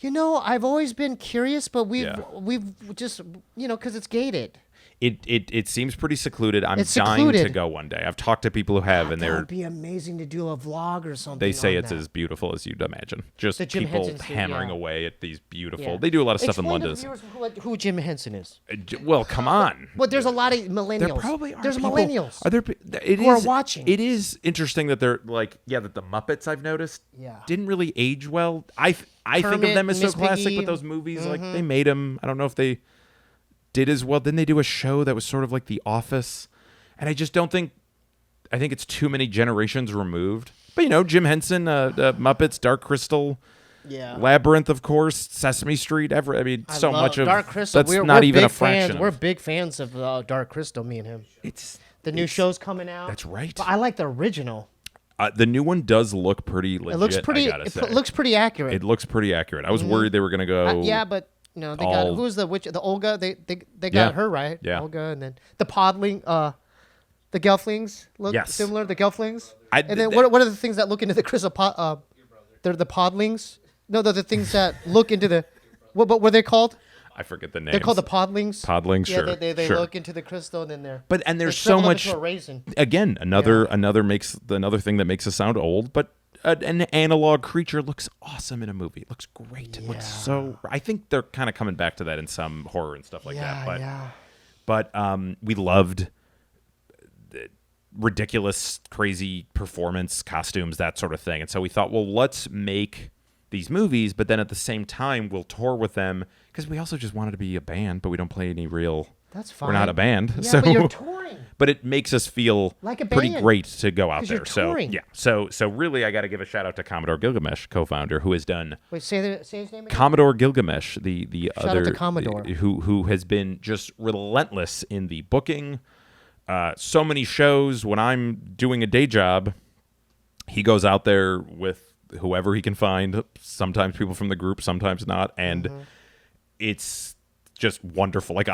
I've always been curious, but we've just because it's gated. It seems pretty secluded. I'm dying to go one day. I've talked to people who have, and that would be amazing to do a vlog or something. They say it's as beautiful as you'd imagine. Just people hammering away at these beautiful. Yeah. They do a lot of stuff in London. Explain to the viewers who Jim Henson is. Well, come on. Well, there's a lot of millennials. There probably are. There's people, millennials. Are there? Who are watching? It is interesting that they're that the Muppets I've noticed didn't really age well. I think of them as so classic with those movies. Like they made them. I don't know if they did as well. Then they do a show that was sort of like The Office, and I just don't think. I think it's too many generations removed. But Jim Henson, Muppets, Dark Crystal, Labyrinth, of course, Sesame Street. So much of Dark Crystal. That's not even a fraction. We're big fans of Dark Crystal. Me and him. The new show's coming out. That's right. But I like the original. The new one does look pretty legit. It looks pretty. It looks pretty accurate. It looks pretty accurate. I was worried they were gonna go. But. They got who's the witch? The Olga. They got her right. Yeah. Olga, and then the Podling. The Gelflings look similar. The Gelflings. And then what are the things that look into the crystal pod? They're the Podlings. No, they're the things that look into the. What were they called? I forget the name. They're called the Podlings. Podlings, sure. Yeah, they look into the crystal and then they're. But there's so much. Again, another thing that makes us sound old, but. An analog creature looks awesome in a movie. It looks great. It looks so. I think they're kind of coming back to that in some horror and stuff like that. But we loved the ridiculous, crazy performance, costumes, that sort of thing. And so we thought, well, let's make these movies, but then at the same time, we'll tour with them because we also just wanted to be a band, but we don't play any real. That's fine. We're not a band, yeah, so but you're touring. But it makes us feel like a pretty band. Great to go out there. You're touring. So really, I got to give a shout out to Commodore Gilgamesh, co-founder, who has done. Wait, say his name again. Commodore Gilgamesh, the shout other out to Commodore, who has been just relentless in the booking. So many shows when I'm doing a day job. he goes out there with whoever he can find, sometimes people from the group, sometimes not, and it's just wonderful. Like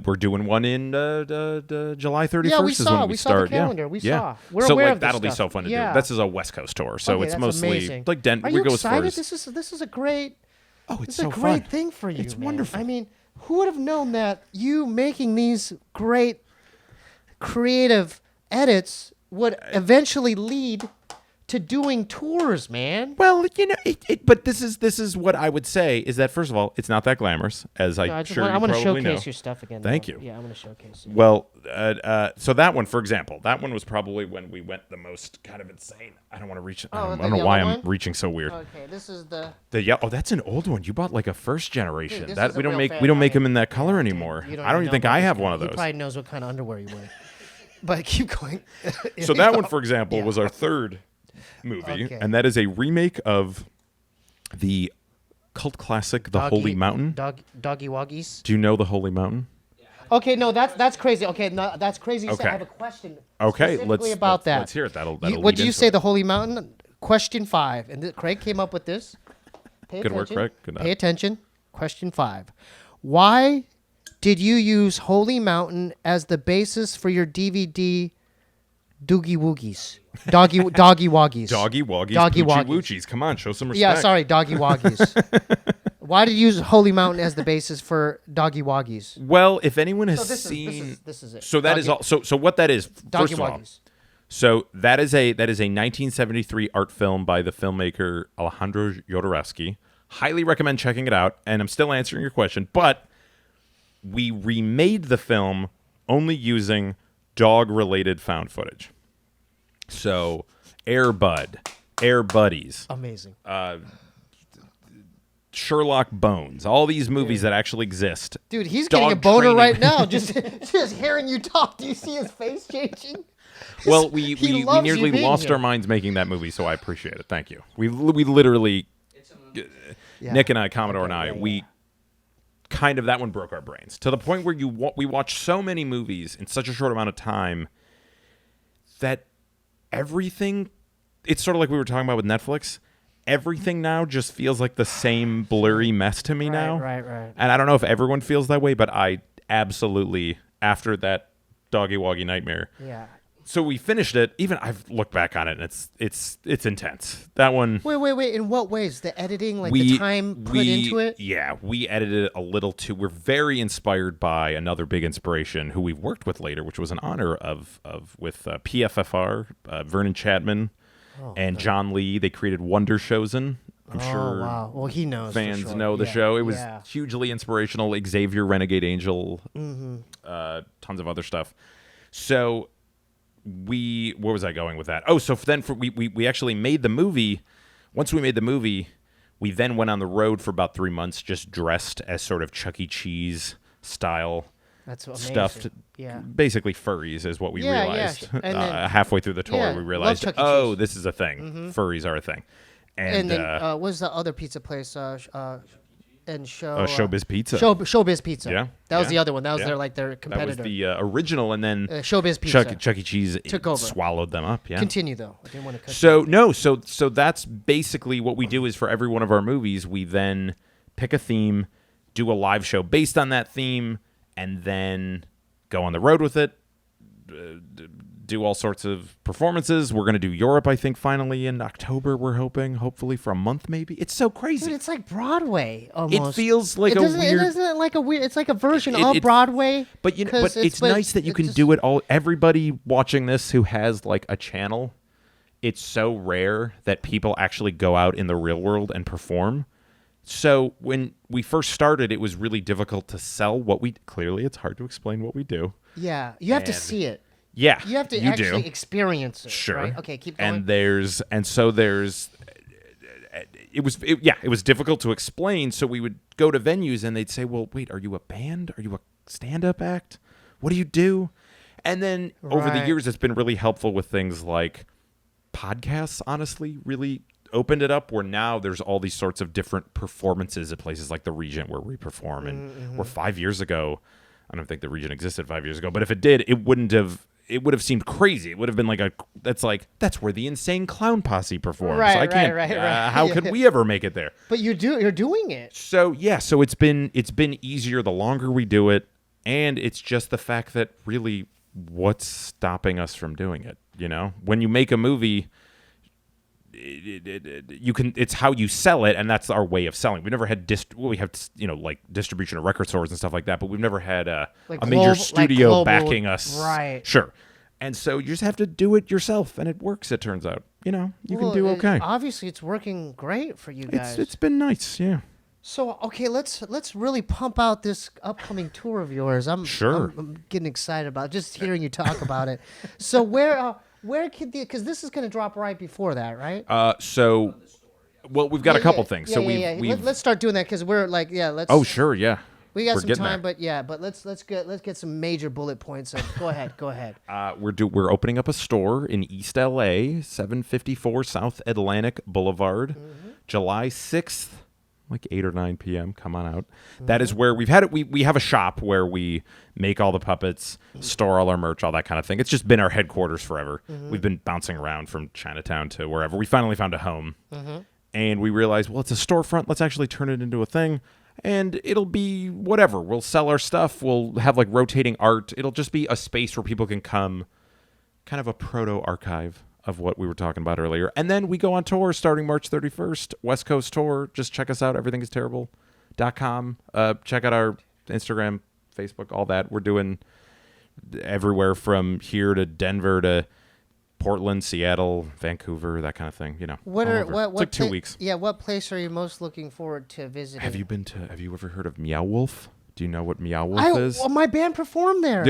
we're doing one in July 31st. Yeah, we is saw. when We start. saw the calendar. We saw. We're so aware like of this that'll be stuff. so fun to Yeah. do. This is a West Coast tour, so Okay, it's that's mostly amazing. like Are you we go excited? as far as This is a great. it's This is so a great fun. thing for you. It's man. wonderful. I mean, who would have known that you making these great creative edits would eventually lead to doing tours, man? Well, but this is what I would say is that first of all, it's not that glamorous, as I I'm sure you going to probably know. showcase your stuff again. Thank though. you. Yeah, I'm going to showcase it. Well, so that one, for example, that one was probably when we went the most kind of insane. I don't want to reach. I don't know why I'm reaching so weird. Okay, this is the. Oh, that's an old one. You bought like a first generation. Dude, this That is we a don't real make fan. we don't make I them mean, in that color dude, anymore. you I don't even know think about I this have guy. one of He those. probably knows what kind of underwear you wear. But keep going. So that one, for example, was our third movie, Okay. and that is a remake of the cult classic, The Holy Mountain. Doggy Woggies. Do you know The Holy Mountain? Okay, no, that's crazy. Okay, no, that's crazy. Okay. I have a question. Okay, specifically about that. Let's hear it. That'll What lead did you into say? it. The Holy Mountain. Question 5, and Craig came up with this. Pay Good work, attention. Craig. Good Pay night. attention. Question 5. Why did you use Holy Mountain as the basis for your DVD Doogie Woogies? Doggy Woggies. Doggy Woggies, Doggy Poochie Woggies. Woochies. Come on, show some respect. Yeah, sorry, Doggy Woggies. Why did you use Holy Mountain as the basis for Doggy Woggies? Well, if anyone has this seen, this is it. So that is all. So what that is, Doggy first of all, Woggies. so that is a 1973 art film by the filmmaker Alejandro Jodorowsky. Highly recommend checking it out. And I'm still answering your question, but we remade the film only using dog-related found footage. So, Air Bud, Air Buddies, Amazing. Sherlock Bones, all these movies that actually exist. Dude, he's Dog getting a boner training. right now just hearing you talk. Do you see his face changing? Well, we loves you nearly being lost here. our minds making that movie, so I appreciate it. Thank you. We literally, Nick and I, Commodore and I, we kind of, that one broke our brains to the point where we watch so many movies in such a short amount of time that everything, it's sort of like we were talking about with Netflix. Everything now just feels like the same blurry mess to me now. Right. And I don't know if everyone feels that way, but I absolutely, after that Doggy Woggy nightmare. Yeah. So we finished it. Even I've looked back on it, and it's intense. That one. Wait. In what ways? The editing, like the time put into it? Yeah, we edited it a little too. We're very inspired by another big inspiration who we've worked with later, which was an honor with PFFR, Vernon Chapman, and John Lee. They created Wonder Chosen. I'm sure wow. Well, he knows. for fans sure. know the Yeah, show. It was yeah. hugely inspirational. Xavier, Renegade Angel, tons of other stuff. So where was I going with that? Oh, so then we actually made the movie. Once we made the movie, we then went on the road for about 3 months, just dressed as sort of Chuck E. Cheese style. That's amazing. Stuffed, Yeah. basically furries is what we Yeah, realized. yeah. And then- halfway through the tour, Yeah, we love realized, Chuck E. Cheese. this is a thing. Furries are a thing. And then what's the other pizza place? And Showbiz Pizza. Showbiz Pizza. Yeah, That was yeah, the other one. That was yeah. their That competitor. was the original, and then Showbiz Pizza. Chuck E. Cheese Took over. swallowed them up. Yeah. Continue though. I didn't want to cut. So that's basically what we do. Is for every one of our movies, we then pick a theme, do a live show based on that theme, and then go on the road with it. Do all sorts of performances. We're going to do Europe, I think, finally in October. We're hopefully for a month, maybe. It's so crazy. Dude, it's like Broadway almost. It feels like Isn't it like a weird? It's like a version of Broadway. But it's nice that you can just- do it all. Everybody watching this who has like a channel, it's so rare that people actually go out in the real world and perform. So when we first started, it was really difficult to sell what we. Clearly, it's hard to explain what we do. Yeah, you have to And- see it. Yeah, You have to do. actually experience it. Sure. Right? Okay, keep going. And it was difficult to explain. So we would go to venues and they'd say, "Well, wait, are you a band? Are you a stand-up act? What do you do?" And then over the Right. years, it's been really helpful with things like podcasts. Honestly, really opened it up. Where now there's all these sorts of different performances at places like the Regent where we perform, and where 5 years ago. I don't think the region existed 5 years ago, but if it did, it would have seemed crazy. It would have been that's where the Insane Clown Posse performs. Right, so I can't, right. How could we ever make it there? But you're doing it. So yeah, so it's been easier the longer we do it, and it's just the fact that really, what's stopping us from doing it? You know, when you make a movie, it's how you sell it, and that's our way of selling. We never had we have like distribution of record stores and stuff like that, but we've never had a major studio backing us. Right. Sure. And so you just have to do it yourself, and it works. It turns out, you can do okay. Obviously, it's working great for you guys. It's been nice, yeah. So okay, let's really pump out this upcoming tour of yours. I'm getting excited about just hearing you talk about it. So where could because this is going to drop right before that, right? Well, we've got a couple things. Let's start doing that because we're let's. Oh sure, yeah. We got some time, but let's get some major bullet points. Go ahead. We're opening up a store in East LA, 754 South Atlantic Boulevard, July 6th. Like 8 or 9 p.m. Come on out. That is where we've had it. We have a shop where we make all the puppets, store all our merch, all that kind of thing. It's just been our headquarters forever. We've been bouncing around from Chinatown to wherever. We finally found a home. And we realized, well, it's a storefront. Let's actually turn it into a thing. And it'll be whatever. We'll sell our stuff. We'll have like rotating art. It'll just be a space where people can come, kind of a proto-archive of what we were talking about earlier. And then we go on tour starting March 31st, West Coast tour. Just check us out, everythingisterrible.com. Check out our Instagram, Facebook, all that. We're doing everywhere from here to Denver to Portland, Seattle, Vancouver, that kind of thing, What it's like 2 weeks. Yeah, what place are you most looking forward to visiting? Have you ever heard of Meow Wolf? Do you know what Meow Wolf is? Well, my band performed there.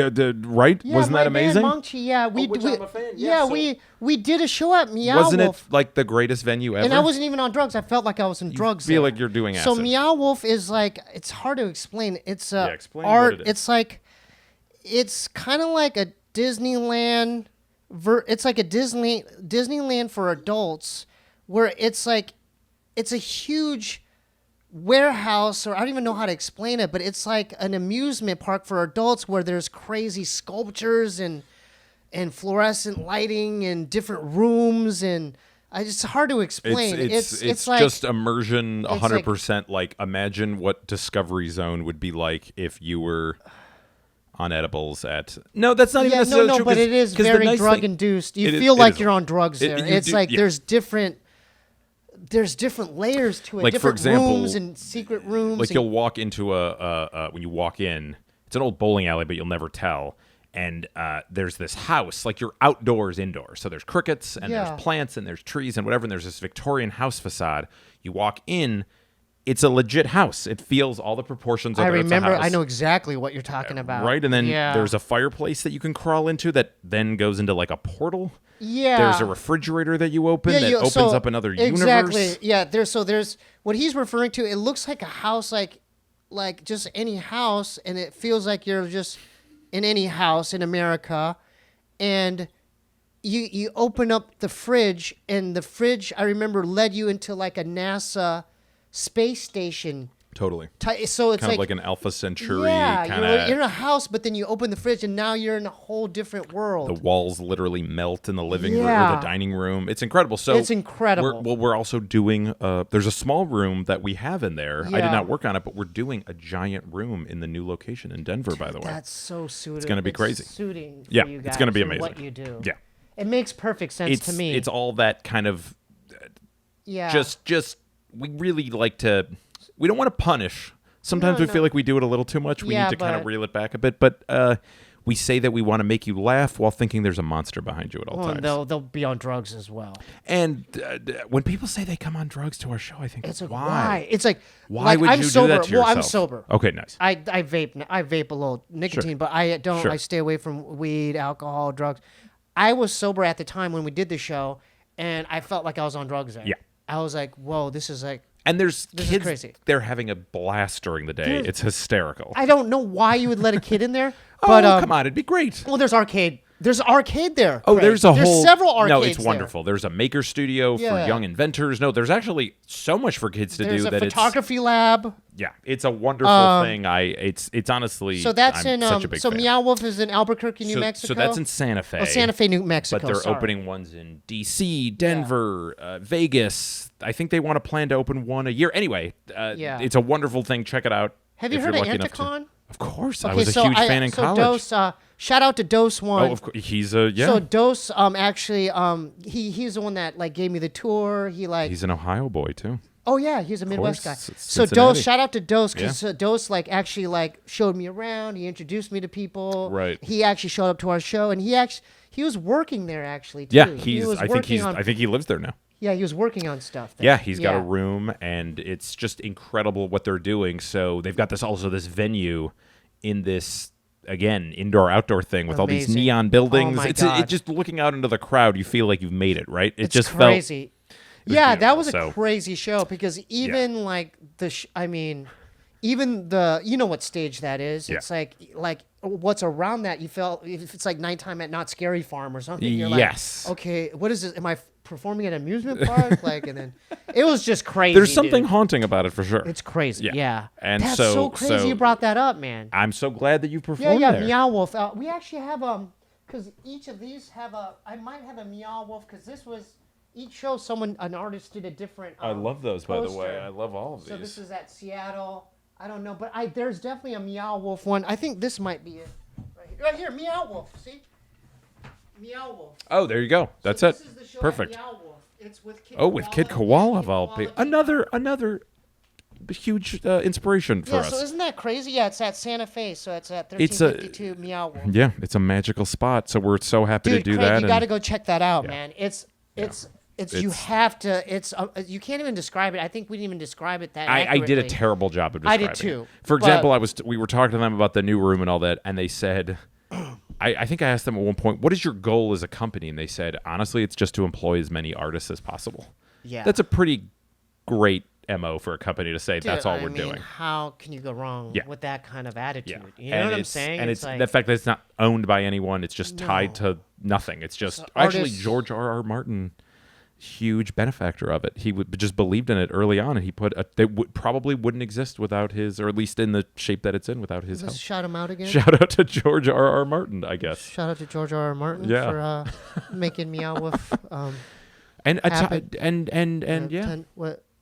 Right? Yeah, Wasn't that amazing? I'm a fan. We did a show at Meow Wasn't Wolf. It like the greatest venue ever? And I wasn't even on drugs. I felt like I was on drugs. Feel like you're doing acid. So Meow Wolf is like, it's hard to explain. It's explain art. What it is. It's kind of like a Disneyland. It's like a Disneyland for adults, where it's a huge warehouse, or I don't even know how to explain it, but it's like an amusement park for adults where there's crazy sculptures and fluorescent lighting and different rooms, and it's hard to explain. It's like, just immersion 100%. Like imagine what Discovery Zone would be like if you were on edibles at... No, that's not even necessarily true. But it is very drug-induced. You feel like you're on drugs there. There's different layers to it. Like, different for example, rooms and secret rooms. Like you'll walk into when you walk in, it's an old bowling alley, but you'll never tell. And there's this house, like you're outdoors, indoors. So there's crickets and there's plants and there's trees and whatever. And there's this Victorian house facade. You walk in, it's a legit house. It feels all the proportions of it's a house. I know exactly what you're talking about. Right? And then there's a fireplace that you can crawl into that then goes into like a portal. Yeah. There's a refrigerator that you open that opens up another universe. Exactly. Yeah. There's what he's referring to. It looks like a house, like just any house, and it feels like you're just in any house in America, and you open up the fridge, and the fridge, I remember, led you into like a NASA space station. Totally. So it's kind of like an Alpha Centauri kind of... you're in a house, but then you open the fridge, and now you're in a whole different world. The walls literally melt in the living room or the dining room. It's incredible. So it's incredible. We're also doing... there's a small room that we have in there. Yeah. I did not work on it, but we're doing a giant room in the new location in Denver, by the way. That's so suited. It's going to be crazy. Suiting for you guys. It's going to be amazing. What you do. Yeah. It makes perfect sense to me. It's all that kind of... Just... We really like to... We don't want to punish... Sometimes we feel like we do it a little too much. We need to kind of reel it back a bit. But we say that we want to make you laugh while thinking there's a monster behind you at all times. They'll be on drugs as well. And when people say they come on drugs to our show, I think, why? It's like, why would you do that to yourself? Well, I'm sober. Okay, nice. I vape. I vape a little nicotine, but I don't. Sure. I stay away from weed, alcohol, drugs. I was sober at the time when we did the show, and I felt like I was on drugs there. Yeah. I was like, whoa, this is like... And there's kids, crazy. They're having a blast during the day. It's hysterical. I don't know why you would let a kid in there. But, come on, it'd be great. Well, there's arcade There's an arcade there. Oh, Craig. there's several arcades. No, it's wonderful. There's a maker studio for young inventors. No, there's actually so much for kids to do. There's a photography lab. Yeah, it's a wonderful thing. It's honestly. So that's I'm such a big fan. Meow Wolf is in Albuquerque, New Mexico. So that's in Santa Fe. Oh, Santa Fe, New Mexico. But they're opening ones in D.C., Denver, Vegas. I think they want to plan to open one a year. Anyway, it's a wonderful thing. Check it out. Have you heard of Anticon? Of course, I was a huge fan in college. Dose, shout out to Dose One. Oh, of course, he's a So Dose, actually, he's the one that like gave me the tour. He's an Ohio boy too. Oh yeah, he's a Midwest guy. So Cincinnati. Dose, shout out to Dose because Dose like actually like showed me around. He introduced me to people. Right. He actually showed up to our show, and he was working there actually too. Yeah, I think he lives there now. Yeah, he was working on stuff there. Yeah, he's got a room, and it's just incredible what they're doing. So they've got this venue in this, again, indoor-outdoor thing with all these neon buildings. Oh my It's God. just looking out into the crowd, you feel like you've made it, right? It's just crazy. Yeah, that was a crazy show because even like even the you know what stage that is. It's like what's around that. You felt if it's like nighttime at Not Scary Farm or something. You're like, okay, what is this? Am I performing at an amusement park? And then it was just crazy. There's something haunting about it for sure. It's crazy. Yeah. And that's so crazy you brought that up, man. I'm so glad that you performed there. Meow Wolf. We actually have because each of these have I might have a Meow Wolf because this was. Each show, an artist did a different. I love those, poster. By the way. I love all of these. So this is at Seattle. I don't know, but there's definitely a Meow Wolf one. I think this might be it. Right here, Meow Wolf. See, Meow Wolf. Oh, there you go. That's it. This is the show Perfect. At Meow Wolf. It's with Kid. With Kid Koala of all people. Another huge inspiration for us. So isn't that crazy? Yeah, it's at Santa Fe, so it's at 1352 Meow Wolf. Yeah, it's a magical spot. So we're so happy to do Craig, that. You got to go check that out, man. You have to. You can't even describe it. I think we didn't even describe it that. I did a terrible job of describing it. I did too. For example, we were talking to them about the new room and all that, and they said, I think I asked them at one point, "What is your goal as a company?" And they said, "Honestly, it's just to employ as many artists as possible." Yeah, that's a pretty great MO for a company to say. That's all we're doing. How can you go wrong with that kind of attitude? Yeah. You know what I'm saying? And it's like, the fact that it's not owned by anyone. It's just tied to nothing. It's just actually George R.R. Martin. Huge benefactor of it. He just believed in it early on, and he put probably wouldn't exist without his, or at least in the shape that it's in, without his help. Shout him out again. Shout out to George R.R. Martin, I guess. Shout out to George R.R. Martin for making Meow Wolf.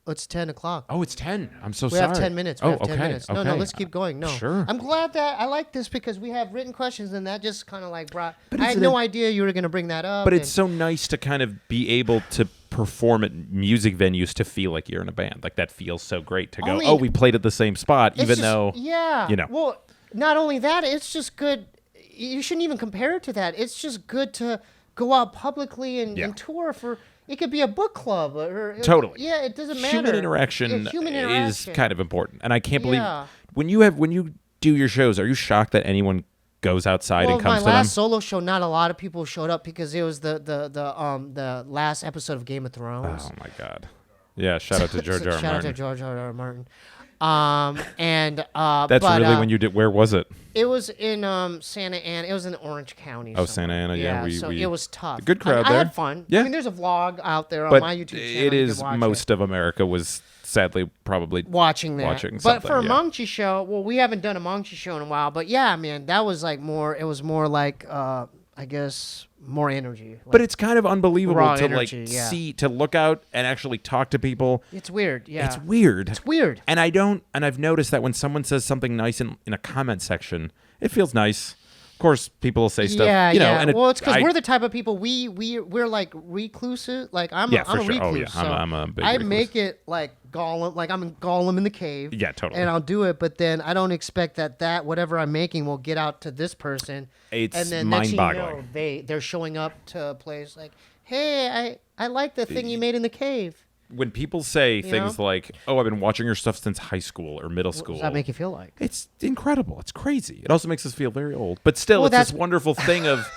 It's 10 o'clock. Oh, it's 10. I'm so sorry. We have 10 minutes. We have 10 minutes. Okay. No, let's keep going. No. Sure. I'm glad that I like this because we have written questions and that just kind of like brought... I had no idea you were going to bring that up. But it's so nice to kind of be able to perform at music venues to feel like you're in a band. Like that feels so great to go, we played at the same spot, even though... Yeah. You know. Well, not only that, it's just good... You shouldn't even compare it to that. It's just good to go out publicly and tour for... It could be a book club or totally. Yeah, it doesn't matter. Human interaction is kind of important, and I can't believe when you do your shows. Are you shocked that anyone goes outside and comes to them? My last solo show, not a lot of people showed up because it was the last episode of Game of Thrones. Oh my God! Yeah, shout out to George R. R. Martin. Shout out to George R. R. Martin. That's really when you did. Where was it? It was in Santa Ana. It was in Orange County. Oh, Santa Ana. Yeah, it was tough. Good crowd there. I had fun. Yeah. I mean, there's a vlog out there on my YouTube channel. It is most of America was sadly probably watching that. But for a Mongchi show, we haven't done a Mongchi show in a while. But yeah, man, that was like more. It was more like I guess more energy. But it's kind of unbelievable to energy, see, to look out and actually talk to people. It's weird, yeah. It's weird. It's weird. And I've noticed that when someone says something nice in a comment section, it feels nice. Of course, people will say stuff. Yeah, And it's because we're the type of people we're like reclusive. Like I'm a recluse. Oh yeah, so I'm a big I recluse. make it like Gollum, like I'm Gollum in the cave. Yeah, totally. And I'll do it, but then I don't expect that whatever I'm making will get out to this person. It's and then mind-boggling. They're showing up to a place like, hey, I like the thing you made in the cave. When people say things like, "Oh, I've been watching your stuff since high school or middle school," what does that make you feel like? It's incredible. It's crazy. It also makes us feel very old. But still, it's this wonderful thing of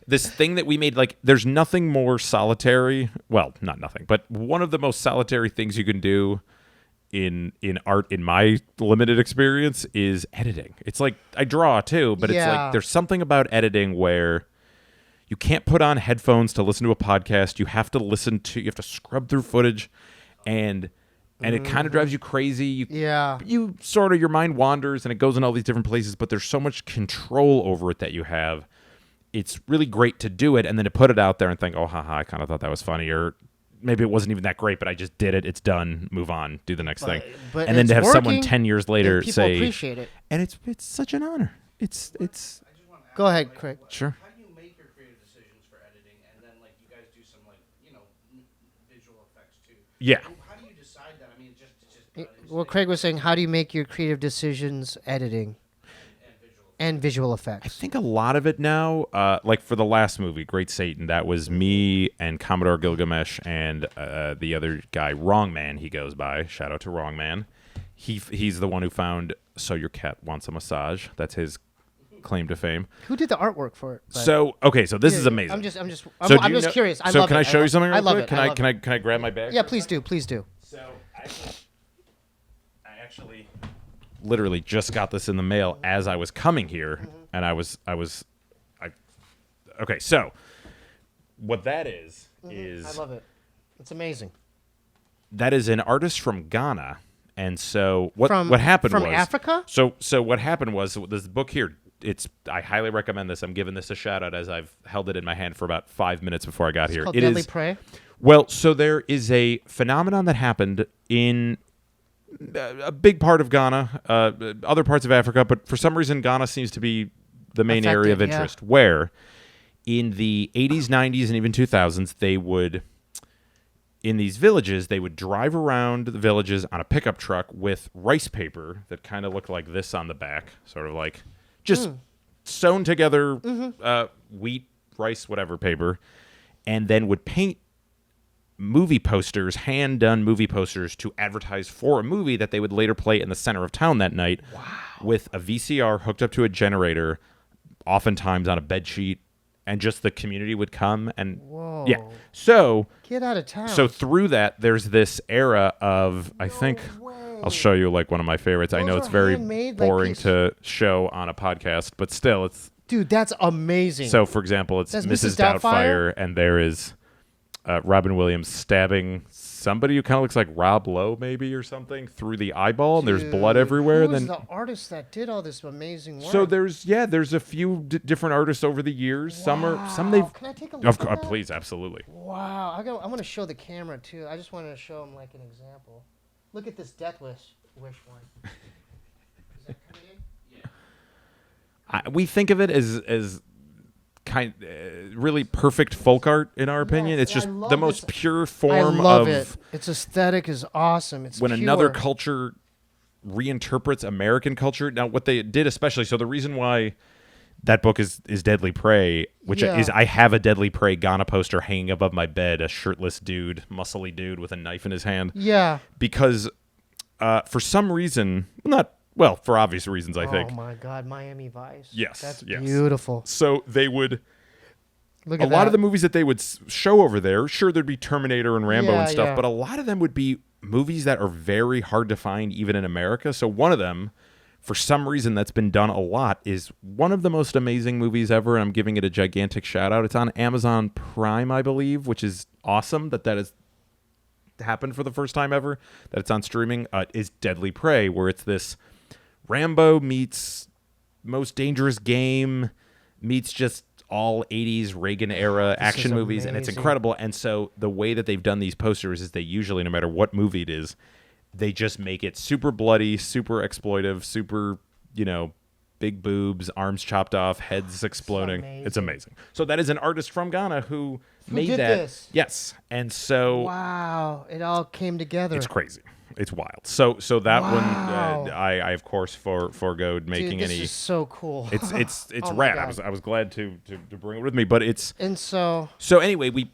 this thing that we made. Like, there's nothing more solitary. Well, not nothing, but one of the most solitary things you can do in art, in my limited experience, is editing. It's like I draw too, but it's like there's something about editing where You can't put on headphones to listen to a podcast. You have to scrub through footage, and it kind of drives you crazy. You sort of, your mind wanders and it goes in all these different places, but there's so much control over it that you have. It's really great to do it and then to put it out there and think, oh, haha, I kind of thought that was funny, or maybe it wasn't even that great, but I just did it. It's done. Move on. Do the next thing. But and then to have someone 10 years later say, appreciate it. And it's such an honor. It's. Go ahead, Craig. Sure. How do you make your creative decisions for editing, and then like you guys do some like visual effects too? Yeah. How do you decide that? I mean, Well, Craig was saying, how do you make your creative decisions editing and visual effects? I think a lot of it now, like for the last movie, Great Satan, that was me and Commodore Gilgamesh and the other guy, Wrong Man, he goes by. Shout out to Wrong Man. He's the one who found So Your Cat Wants a Massage. That's his claim to fame. Who did the artwork for it? So this is amazing. I'm just curious. I love it. Can I show you something? I love quick? it. Can I grab my bag? Yeah, please do. So I actually literally just got this in the mail as I was coming here, and okay. So what that is I love it. It's amazing. That is an artist from Ghana, and so what happened was from Africa. So what happened was this book here. I highly recommend this. I'm giving this a shout out as I've held it in my hand for about 5 minutes before I got here. Called Deadly Prey. Well, so there is a phenomenon that happened in a big part of Ghana, other parts of Africa, but for some reason Ghana seems to be the main area of interest, where in the 80s, 90s, and even 2000s, in these villages, they would drive around the villages on a pickup truck with rice paper that kind of looked like this on the back, sort of like just sewn together wheat, rice, whatever paper, and then would paint movie posters, hand-done movie posters to advertise for a movie that they would later play in the center of town that night with a VCR hooked up to a generator, oftentimes on a bed sheet, and just the community would come and so get out of town. So through that, there's this era of I'll show you like one of my favorites. I know it's very boring to show on a podcast, but still, it's dude, that's amazing. So for example, it's Mrs. Doubtfire, and there is Robin Williams stabbing somebody who kind of looks like Rob Lowe, maybe, or something, through the eyeball, and there's blood everywhere. Who was the artist that did all this amazing work? So there's a few different artists over the years. Wow. Some they've. Can I take a look at that? Please, absolutely. Wow, I want to show the camera too. I just wanted to show them like an example. Look at this Death Wish one. Is that coming in? Yeah. We think of it as really perfect folk art in our opinion. It's just the most pure form of. I love it. Its aesthetic is awesome. It's when pure. Another culture reinterprets American culture. Now, what they did especially, so the reason why that book is Deadly Prey, which is I have a Deadly Prey Ghana poster hanging above my bed, a shirtless dude, muscly dude with a knife in his hand. Yeah. Because for some reason, for obvious reasons, I think. Oh my God, Miami Vice. Yes, that's yes. beautiful. So they would. Look at a lot of the movies that they would show over there, sure, there'd be Terminator and Rambo and stuff, but a lot of them would be movies that are very hard to find even in America. So one of them, for some reason that's been done a lot, is one of the most amazing movies ever, and I'm giving it a gigantic shout out. It's on Amazon Prime, I believe, which is awesome that has happened for the first time ever, that it's on streaming, is Deadly Prey, where it's this Rambo meets Most Dangerous Game meets just all 80s Reagan era action movies, and it's incredible. And so the way that they've done these posters is they usually, no matter what movie it is, they just make it super bloody, super exploitive, super, big boobs, arms chopped off, heads exploding. It's amazing. So that is an artist from Ghana who made did that. This? Yes. And so wow, it all came together. It's crazy. It's wild. So that one, I of course foregoed making this any. Is so cool. It's Oh rad. I was glad to bring it with me, but it's. And so anyway, we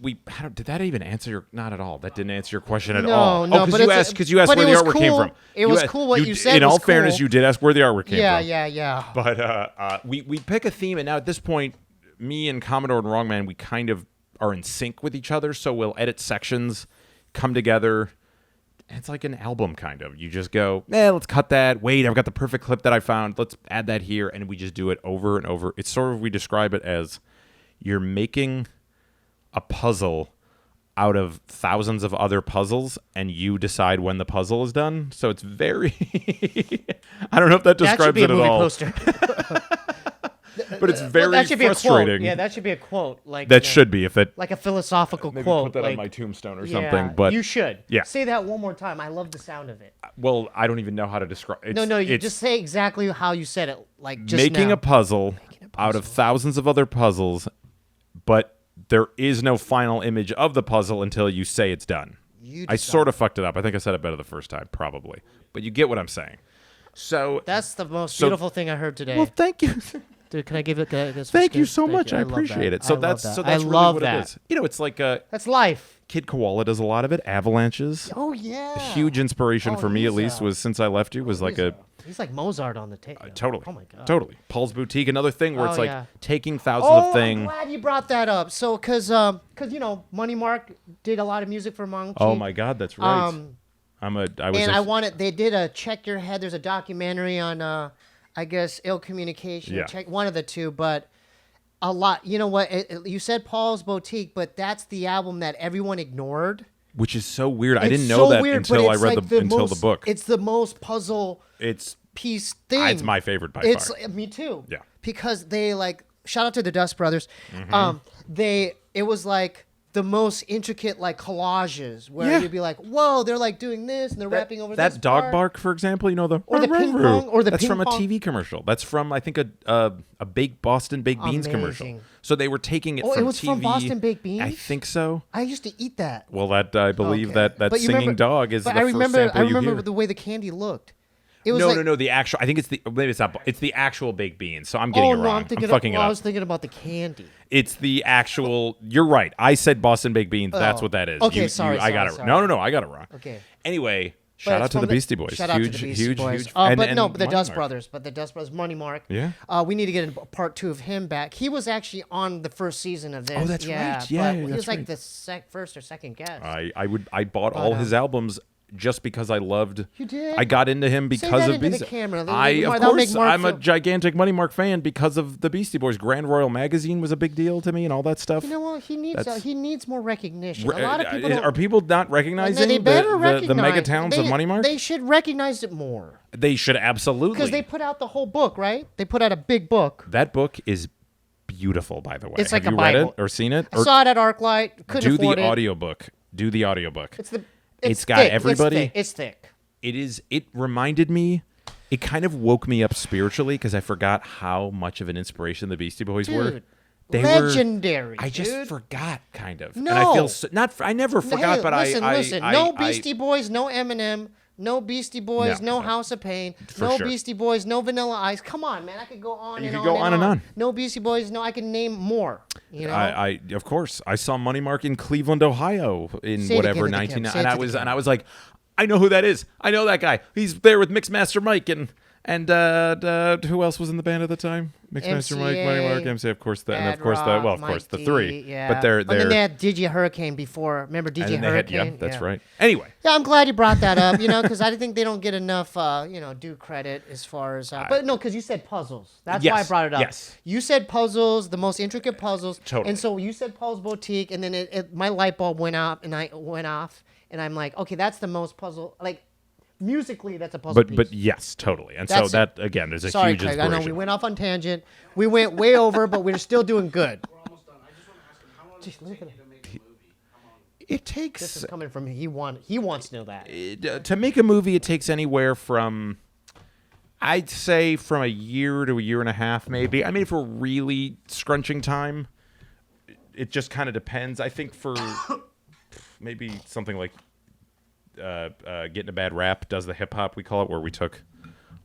did that even answer your? Not at all. That didn't answer your question at No, all. no, because you asked where the artwork came from. It was cool what you said. In all fairness, you did ask where the artwork came from. Yeah. But we pick a theme, and now at this point, me and Commodore and Wrongman, we kind of are in sync with each other, so we'll edit sections, come together. It's like an album, kind of. You just go, let's cut that. Wait, I've got the perfect clip that I found. Let's add that here. And we just do it over and over. It's sort of, we describe it as, you're making a puzzle out of thousands of other puzzles, and you decide when the puzzle is done. So it's very... I don't know if that describes it at all. That should be a movie poster. But it's very frustrating. Yeah, that should be a quote. That should be, if it... Like a philosophical maybe quote. put that on my tombstone or something. But you should. Yeah. Say that one more time. I love the sound of it. Well, I don't even know how to describe it. No, you just say exactly how you said it. Like just making now. a puzzle out of thousands of other puzzles, but there is no final image of the puzzle until you say it's done. I sort of fucked it up. I think I said it better the first time, probably. But you get what I'm saying. So that's the most beautiful thing I heard today. Well, thank you. Dude, can I give it? Thank you so much. I appreciate it. So that's really what it is. You know, it's like that's life. Kid Koala does a lot of it. Avalanches. Oh yeah. A huge inspiration for me, at least, was since I left you. Was like he's like Mozart on the tape. Totally. Oh my god. Totally. Paul's Boutique, another thing where it's like taking thousands of things. I'm glad you brought that up. So, cause you know, Money Mark did a lot of music for Monk. Oh my god, that's right. They did a Check Your Head. There's a documentary on I guess Ill Communication. Yeah. Check one of the two, but a lot. You know what? You said Paul's Boutique, but that's the album that everyone ignored. Which is so weird. I didn't know that until I read the book. It's the most puzzle. Piece thing. It's my favorite by far. Me too. Yeah. Because they shout out to the Dust Brothers. Mm-hmm. It was like the most intricate collages where you'd be like, whoa, they're doing this and they're rapping over this. That dog bark, for example, you know, the ping pong or the that's ping from pong. a TV commercial. That's from I think a Boston baked beans commercial. So they were taking it from it was TV. From Boston baked beans. I think so. I used to eat that. Well, that I believe that singing dog is the first sample I remember you hear. the way the candy looked. It was no. The actual. I think it's the actual baked beans. So I'm getting it wrong. No, I'm fucking it up. I was thinking about the candy. It's the actual. You're right. I said Boston baked beans. That's what that is. Okay, sorry. I got it. No. I got it wrong. Okay. Anyway, shout out to the Beastie Boys. Shout out to the Beastie Boys. Huge. But the Dust Brothers. Money Mark. Yeah. We need to get a part 2 of him back. He was actually on the first season of this. Oh, that's right. Yeah, he was right. the first or second guest. I bought all his albums just because I loved. You did? I got into him because of Beastie. Camera. Of course, I'm a gigantic Money Mark fan because of the Beastie Boys. Grand Royal Magazine was a big deal to me and all that stuff. You know what? He needs more recognition. A lot of people are people not recognizing they better the mega towns of Money Mark? They should recognize it more. They should absolutely. Because they put out the whole book, right? They put out a big book. That book is beautiful, by the way. It's like Have a you read Bible. it or seen it? I saw it at ArcLight. Couldn't afford it. Do the audiobook. It's got thick. everybody. It's thick. It reminded me, it kind of woke me up spiritually because I forgot how much of an inspiration the Beastie Boys were. They legendary. I just forgot, kind of. No. And I feel I never forgot, but listen. No Beastie Boys, no Eminem, no Beastie Boys, no House of Pain, no Beastie Boys, no Vanilla Ice. Come on, man, I could go on and on. You could go on and on. No Beastie Boys, no, I can name more. You know? I of course I saw Money Mark in Cleveland, Ohio in whatever 1990, and I was like, I know who that is. I know that guy. He's there with Mixmaster Mike and who else was in the band at the time? Mixmaster Mike, Money Mark, MC, of course, the three. Yeah. But they're and then they had DJ Hurricane before. Remember DJ Hurricane? That's right. Anyway. Yeah, I'm glad you brought that up. Because I think they don't get enough, due credit as far as. But no, because you said puzzles. That's why I brought it up. Yes. You said puzzles, the most intricate puzzles. Totally. And so you said Paul's Boutique, and then my light bulb went off, and I'm like, okay, that's the most puzzle. Like, musically, that's a puzzle piece. But yes, totally. And so that, again, is a huge Craig, inspiration. I know we went off on tangent. We went way over, but we're still doing good. We're almost done. I just want to ask him, how long does it take you to make a movie? How long? It takes... This is coming from him. He wants to know that. To make a movie, it takes anywhere from... I'd say from a year to a year and a half, maybe. I mean, if we're really scrunching time, it just kind of depends. I think for... maybe something like Getting a Bad Rap does the hip hop, we call it, where we took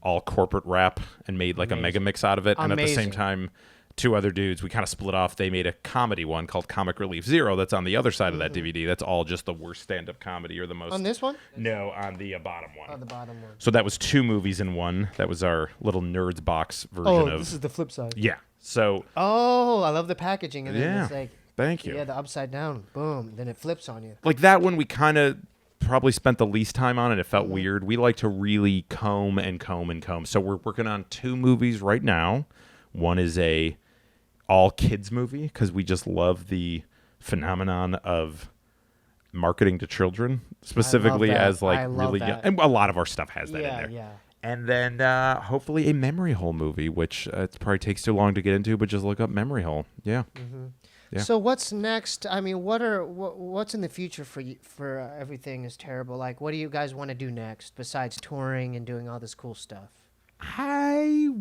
all corporate rap and made like a mega mix out of it. And at the same time, 2 other dudes, we kind of split off. They made a comedy one called Comic Relief Zero that's on the other side of that DVD. That's all just the worst stand-up comedy or the most... On this one? No, on the bottom one. On the bottom one. So that was 2 movies in one. That was our little Nerds box version of... Oh, this is the flip side. Yeah. So... Oh, I love the packaging. And then it's like... Thank you. Yeah, the upside down. Boom. Then it flips on you. Like that one we kind of probably spent the least time on, and it felt weird. We like to really comb and comb and comb. So we're working on 2 movies right now. One is a all kids movie because we just love the phenomenon of marketing to children, specifically as like really young. And a lot of our stuff has that in there. Yeah. And then hopefully a memory hole movie, which it probably takes too long to get into, but just look up memory hole. Yeah. Mm-hmm. Yeah. So what's next? I mean, what's in the future for you, for Everything Is Terrible? Like, what do you guys want to do next besides touring and doing all this cool stuff? I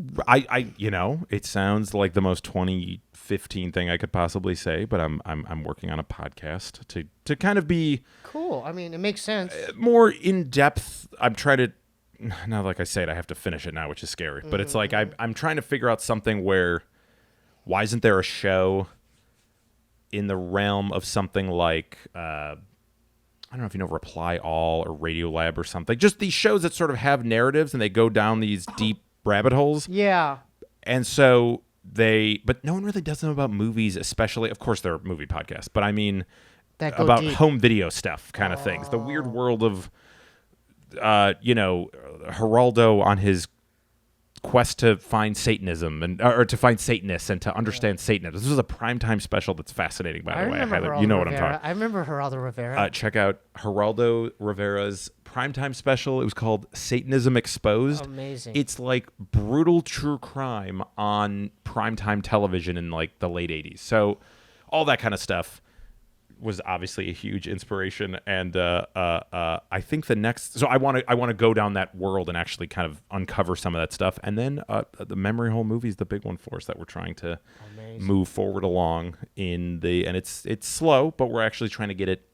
it sounds like the most 2015 thing I could possibly say, but I'm working on a podcast to kind of be cool. I mean, it makes sense. More in depth. I'm trying to. Now, like I said, I have to finish it now, which is scary. But it's like I'm trying to figure out something where, why isn't there a show in the realm of something like, I don't know if you know Reply All or Radiolab or something. Just these shows that sort of have narratives and they go down these deep rabbit holes. Yeah. And so but no one really does them about movies, especially, of course, they're movie podcasts, but I mean, about deep. Home video stuff kind of things. The weird world of, Geraldo on his quest to find Satanism or to find Satanists and to understand Satanism. This was a primetime special that's fascinating, by the way. You know what I'm talking. I remember Geraldo Rivera. Check out Geraldo Rivera's primetime special. It was called Satanism Exposed. Amazing. It's like brutal true crime on primetime television in like the late 80s. So all that kind of stuff was obviously a huge inspiration, and I think the next. So I want to go down that world and actually kind of uncover some of that stuff, and then the memory hole movie is the big one for us that we're trying to move forward along in the. And it's slow, but we're actually trying to get it.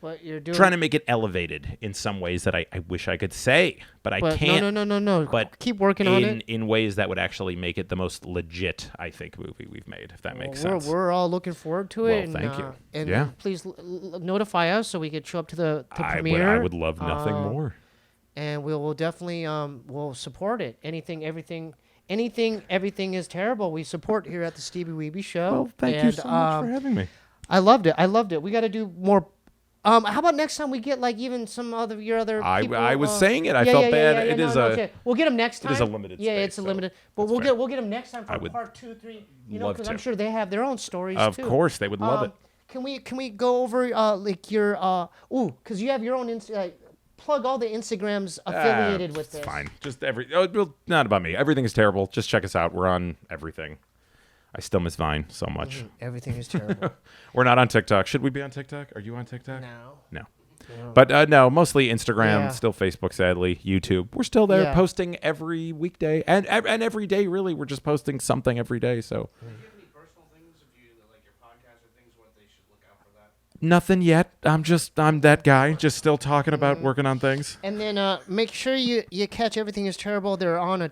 What you're doing? Trying to make it elevated in some ways that I wish I could say, but I can't. No. But keep working on it in ways that would actually make it the most legit, I think, movie we've made. If that makes sense. We're all looking forward to it. Well, thank you. And please notify us so we could show up to the premiere. I would love nothing more. And we'll definitely we'll support it. Anything, everything is terrible. We support here at the Steebee Weebee Show. Well, thank you so much for having me. I loved it. We got to do more. How about next time we get like even some other people? I was saying it. I felt bad. It is we'll get them next time. It is a limited. Yeah, space, it's a limited. But we'll get them next time for part 2, 3. Because I'm sure they have their own stories too. Of course, they would love it. Can we go over like your because you have your own plug all the Instagrams affiliated with this. Fine. Just not about me. Everything is terrible. Just check us out. We're on everything. I still miss Vine so much. Everything is terrible. We're not on TikTok. Should we be on TikTok? Are you on TikTok? No. But no, mostly Instagram, still Facebook, sadly, YouTube. We're still there posting every weekday. And every day, really, we're just posting something every day. So. Do you have any personal things, if you like your podcast or things, what they should look out for that? Nothing yet. I'm that guy, just still talking about working on things. And then make sure you catch Everything Is Terrible. They're on a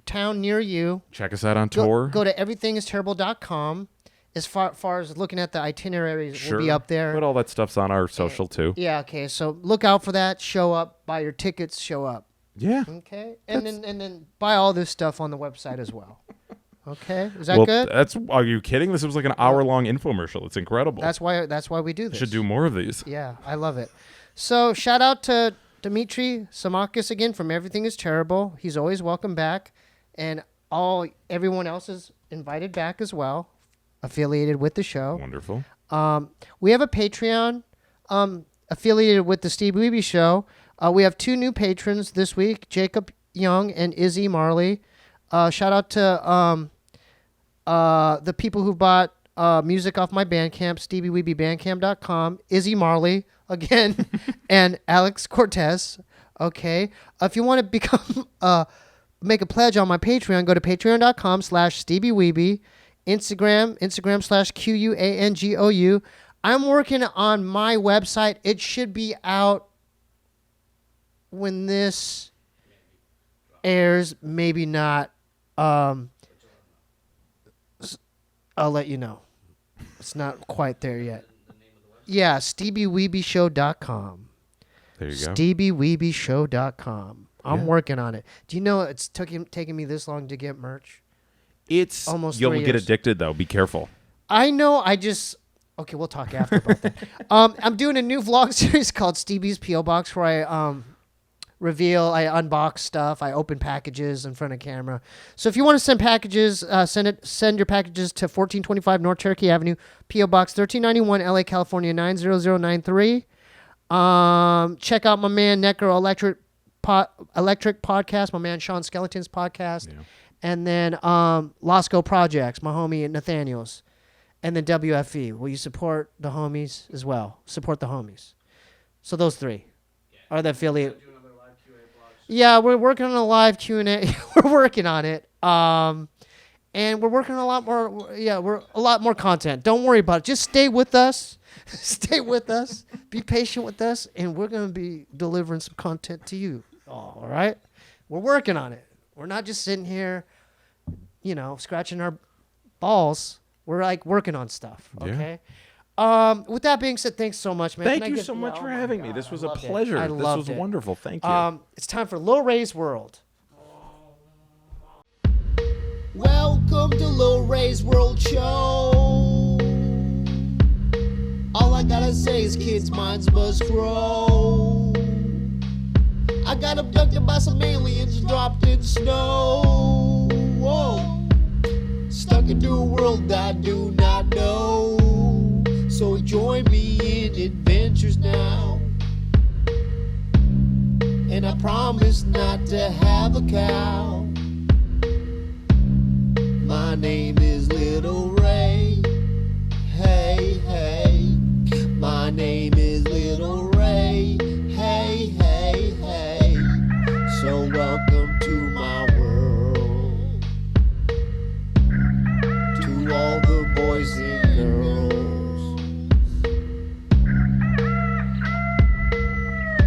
town near you. Check us out on tour. Go to everythingisterrible.com. As far as looking at the itineraries, will be up there. But all that stuff's on our social too. Yeah, okay. So look out for that. Show up. Buy your tickets. Show up. Yeah. Okay. And then buy all this stuff on the website as well. Okay. Is that good? Are you kidding? This was like an hour-long infomercial. It's incredible. That's why we do this. Should do more of these. Yeah, I love it. So shout out to Dimitri Simakis again from Everything Is Terrible. He's always welcome back. And everyone else is invited back as well, affiliated with the show. Wonderful. We have a Patreon affiliated with the Steebee Weebee Show. We have 2 new patrons this week, Jacob Young and Izzy Marley. Shout out to the people who bought music off my Bandcamp, SteebeeWeebieBandcamp.com, Izzy Marley, again, and Alex Cortez. Okay. If you want to become... make a pledge on my Patreon, go to patreon.com/SteebieWeebie, Instagram /QUANGOU. I'm working on my website. It should be out when this airs, maybe not. I'll let you know. It's not quite there yet. Yeah, SteebieWeebieShow.com. There you go. SteebieWeebieShow.com. I'm working on it. Do you know it's taking me this long to get merch? It's almost 3 years. You'll get addicted, though. Be careful. I know. Okay, we'll talk after about that. I'm doing a new vlog series called Steebee's P.O. Box where I reveal. I unbox stuff. I open packages in front of camera. So if you want to send packages, send your packages to 1425 North Cherokee Avenue, P.O. Box 1391, LA, California 90093. Check out my man Necro Electric podcast, my man Sean Skeleton's podcast, and then Lasco Projects, my homie Nathaniel's, and then WFE. Will you support the homies as well? Support the homies. So those three are the affiliate. Yeah, we're working on a live Q&A. We're working on it. And we're working on a lot more. Yeah, we're a lot more content. Don't worry about it. Just stay with us. Stay with us. Be patient with us, and we're going to be delivering some content to you. All right? We're working on it. We're not just sitting here, scratching our balls. We're like working on stuff. Okay? Yeah. With that being said, thanks so much, man. Thank you so much for having me. This was a pleasure. This was wonderful. Thank you. It's time for Lil Ray's World. Welcome to Lil Ray's World Show. All I gotta say is kids' minds must grow. I got abducted by some aliens dropped in snow. Whoa. Stuck into a world I do not know. So join me in adventures now. And I promise not to have a cow. My name is Little Ray. Hey, hey. My name is Little Ray. Hey, hey, hey. So welcome to my world. To all the boys and girls.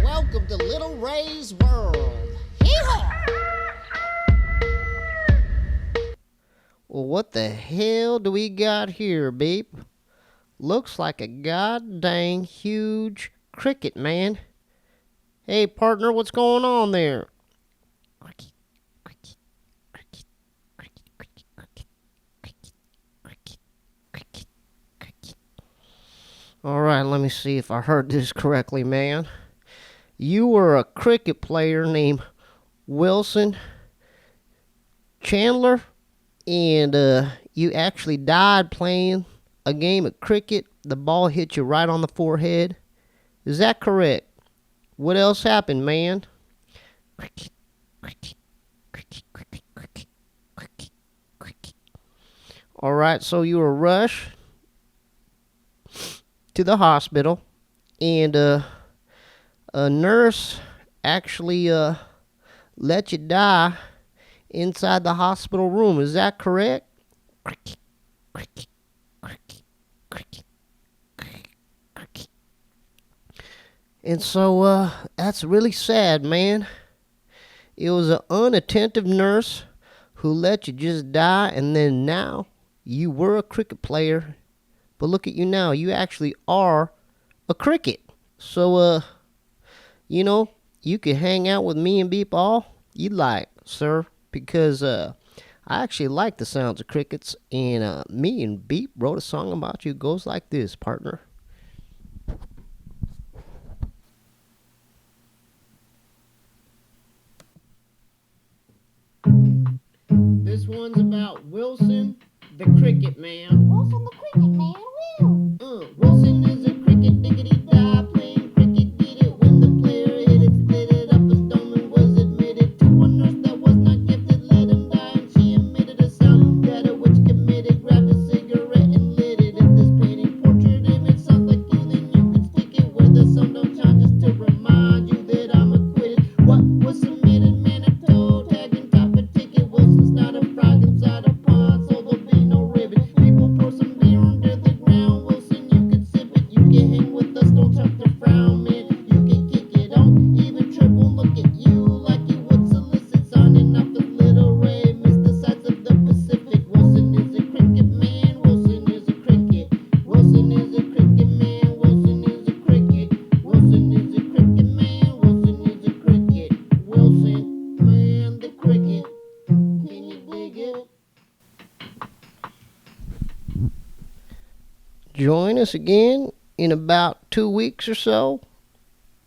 Welcome to Little Ray's World. Hee-haw! Well, what the hell do we got here, Beep? Looks like a goddamn huge cricket, man. Hey, partner, what's going on there? Cricket, cricket, cricket, cricket, cricket, cricket, cricket, cricket, cricket, cricket. All right, let me see if I heard this correctly, man. You were a cricket player named Wilson Chandler, and you actually died playing a game of cricket. The ball hit you right on the forehead. Is that correct? What else happened, man? Cricket, cricket, cricket, cricket, cricket, cricket, cricket. All right, so you were rushed to the hospital, and a nurse actually let you die inside the hospital room. Is that correct? Cricket, cricket, cricket, cricket, cricket, cricket. And so, that's really sad, man. It was an unattentive nurse who let you just die, and then now you were a cricket player. But look at you now. You actually are a cricket. So, you could hang out with me and Beep all you'd like, sir. Because I actually like the sounds of crickets, and me and Beep wrote a song about you. It goes like this, partner. This one's about Wilson, the cricket man. Wilson the cricket man, Will. Wilson is a cricket diggity-die, playing cricket, did it when the player hit it, split it up a stone, and was admitted to a nurse that was not gifted, let him die, and she emitted a sound that a witch committed, grabbed a cigarette and lit it. If this painting portrait image sounds like you, then you could stick it where the sun don't shine, just to remind you that I'm acquitted. What was submitted, man, a toe tag and top a ticket. Wilson's not a frog inside a pond, so there'll be no ribbon. People pour some beer under the ground. Wilson, you can sip it, you can hang with us, don't touch the frown, man. You can kick it, don't even triple. Look at you like you would solicit, signing off the Little Ray, Mr. Sides of the Pacific. Wilson is a cricket man. Wilson is a cricket. Wilson is a cricket man. Wilson is a cricket. Wilson is a cricket man. Wilson is a cricket. Wilson, man, the cricket. Can you dig it? Join us again in about 2 weeks or so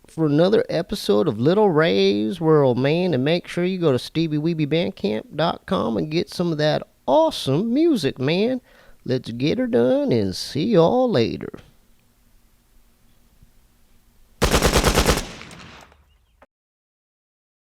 for another episode of Little Ray's World, man. And make sure you go to SteebieWeebieBandcamp.com and get some of that awesome music, man. Let's get her done and see y'all later.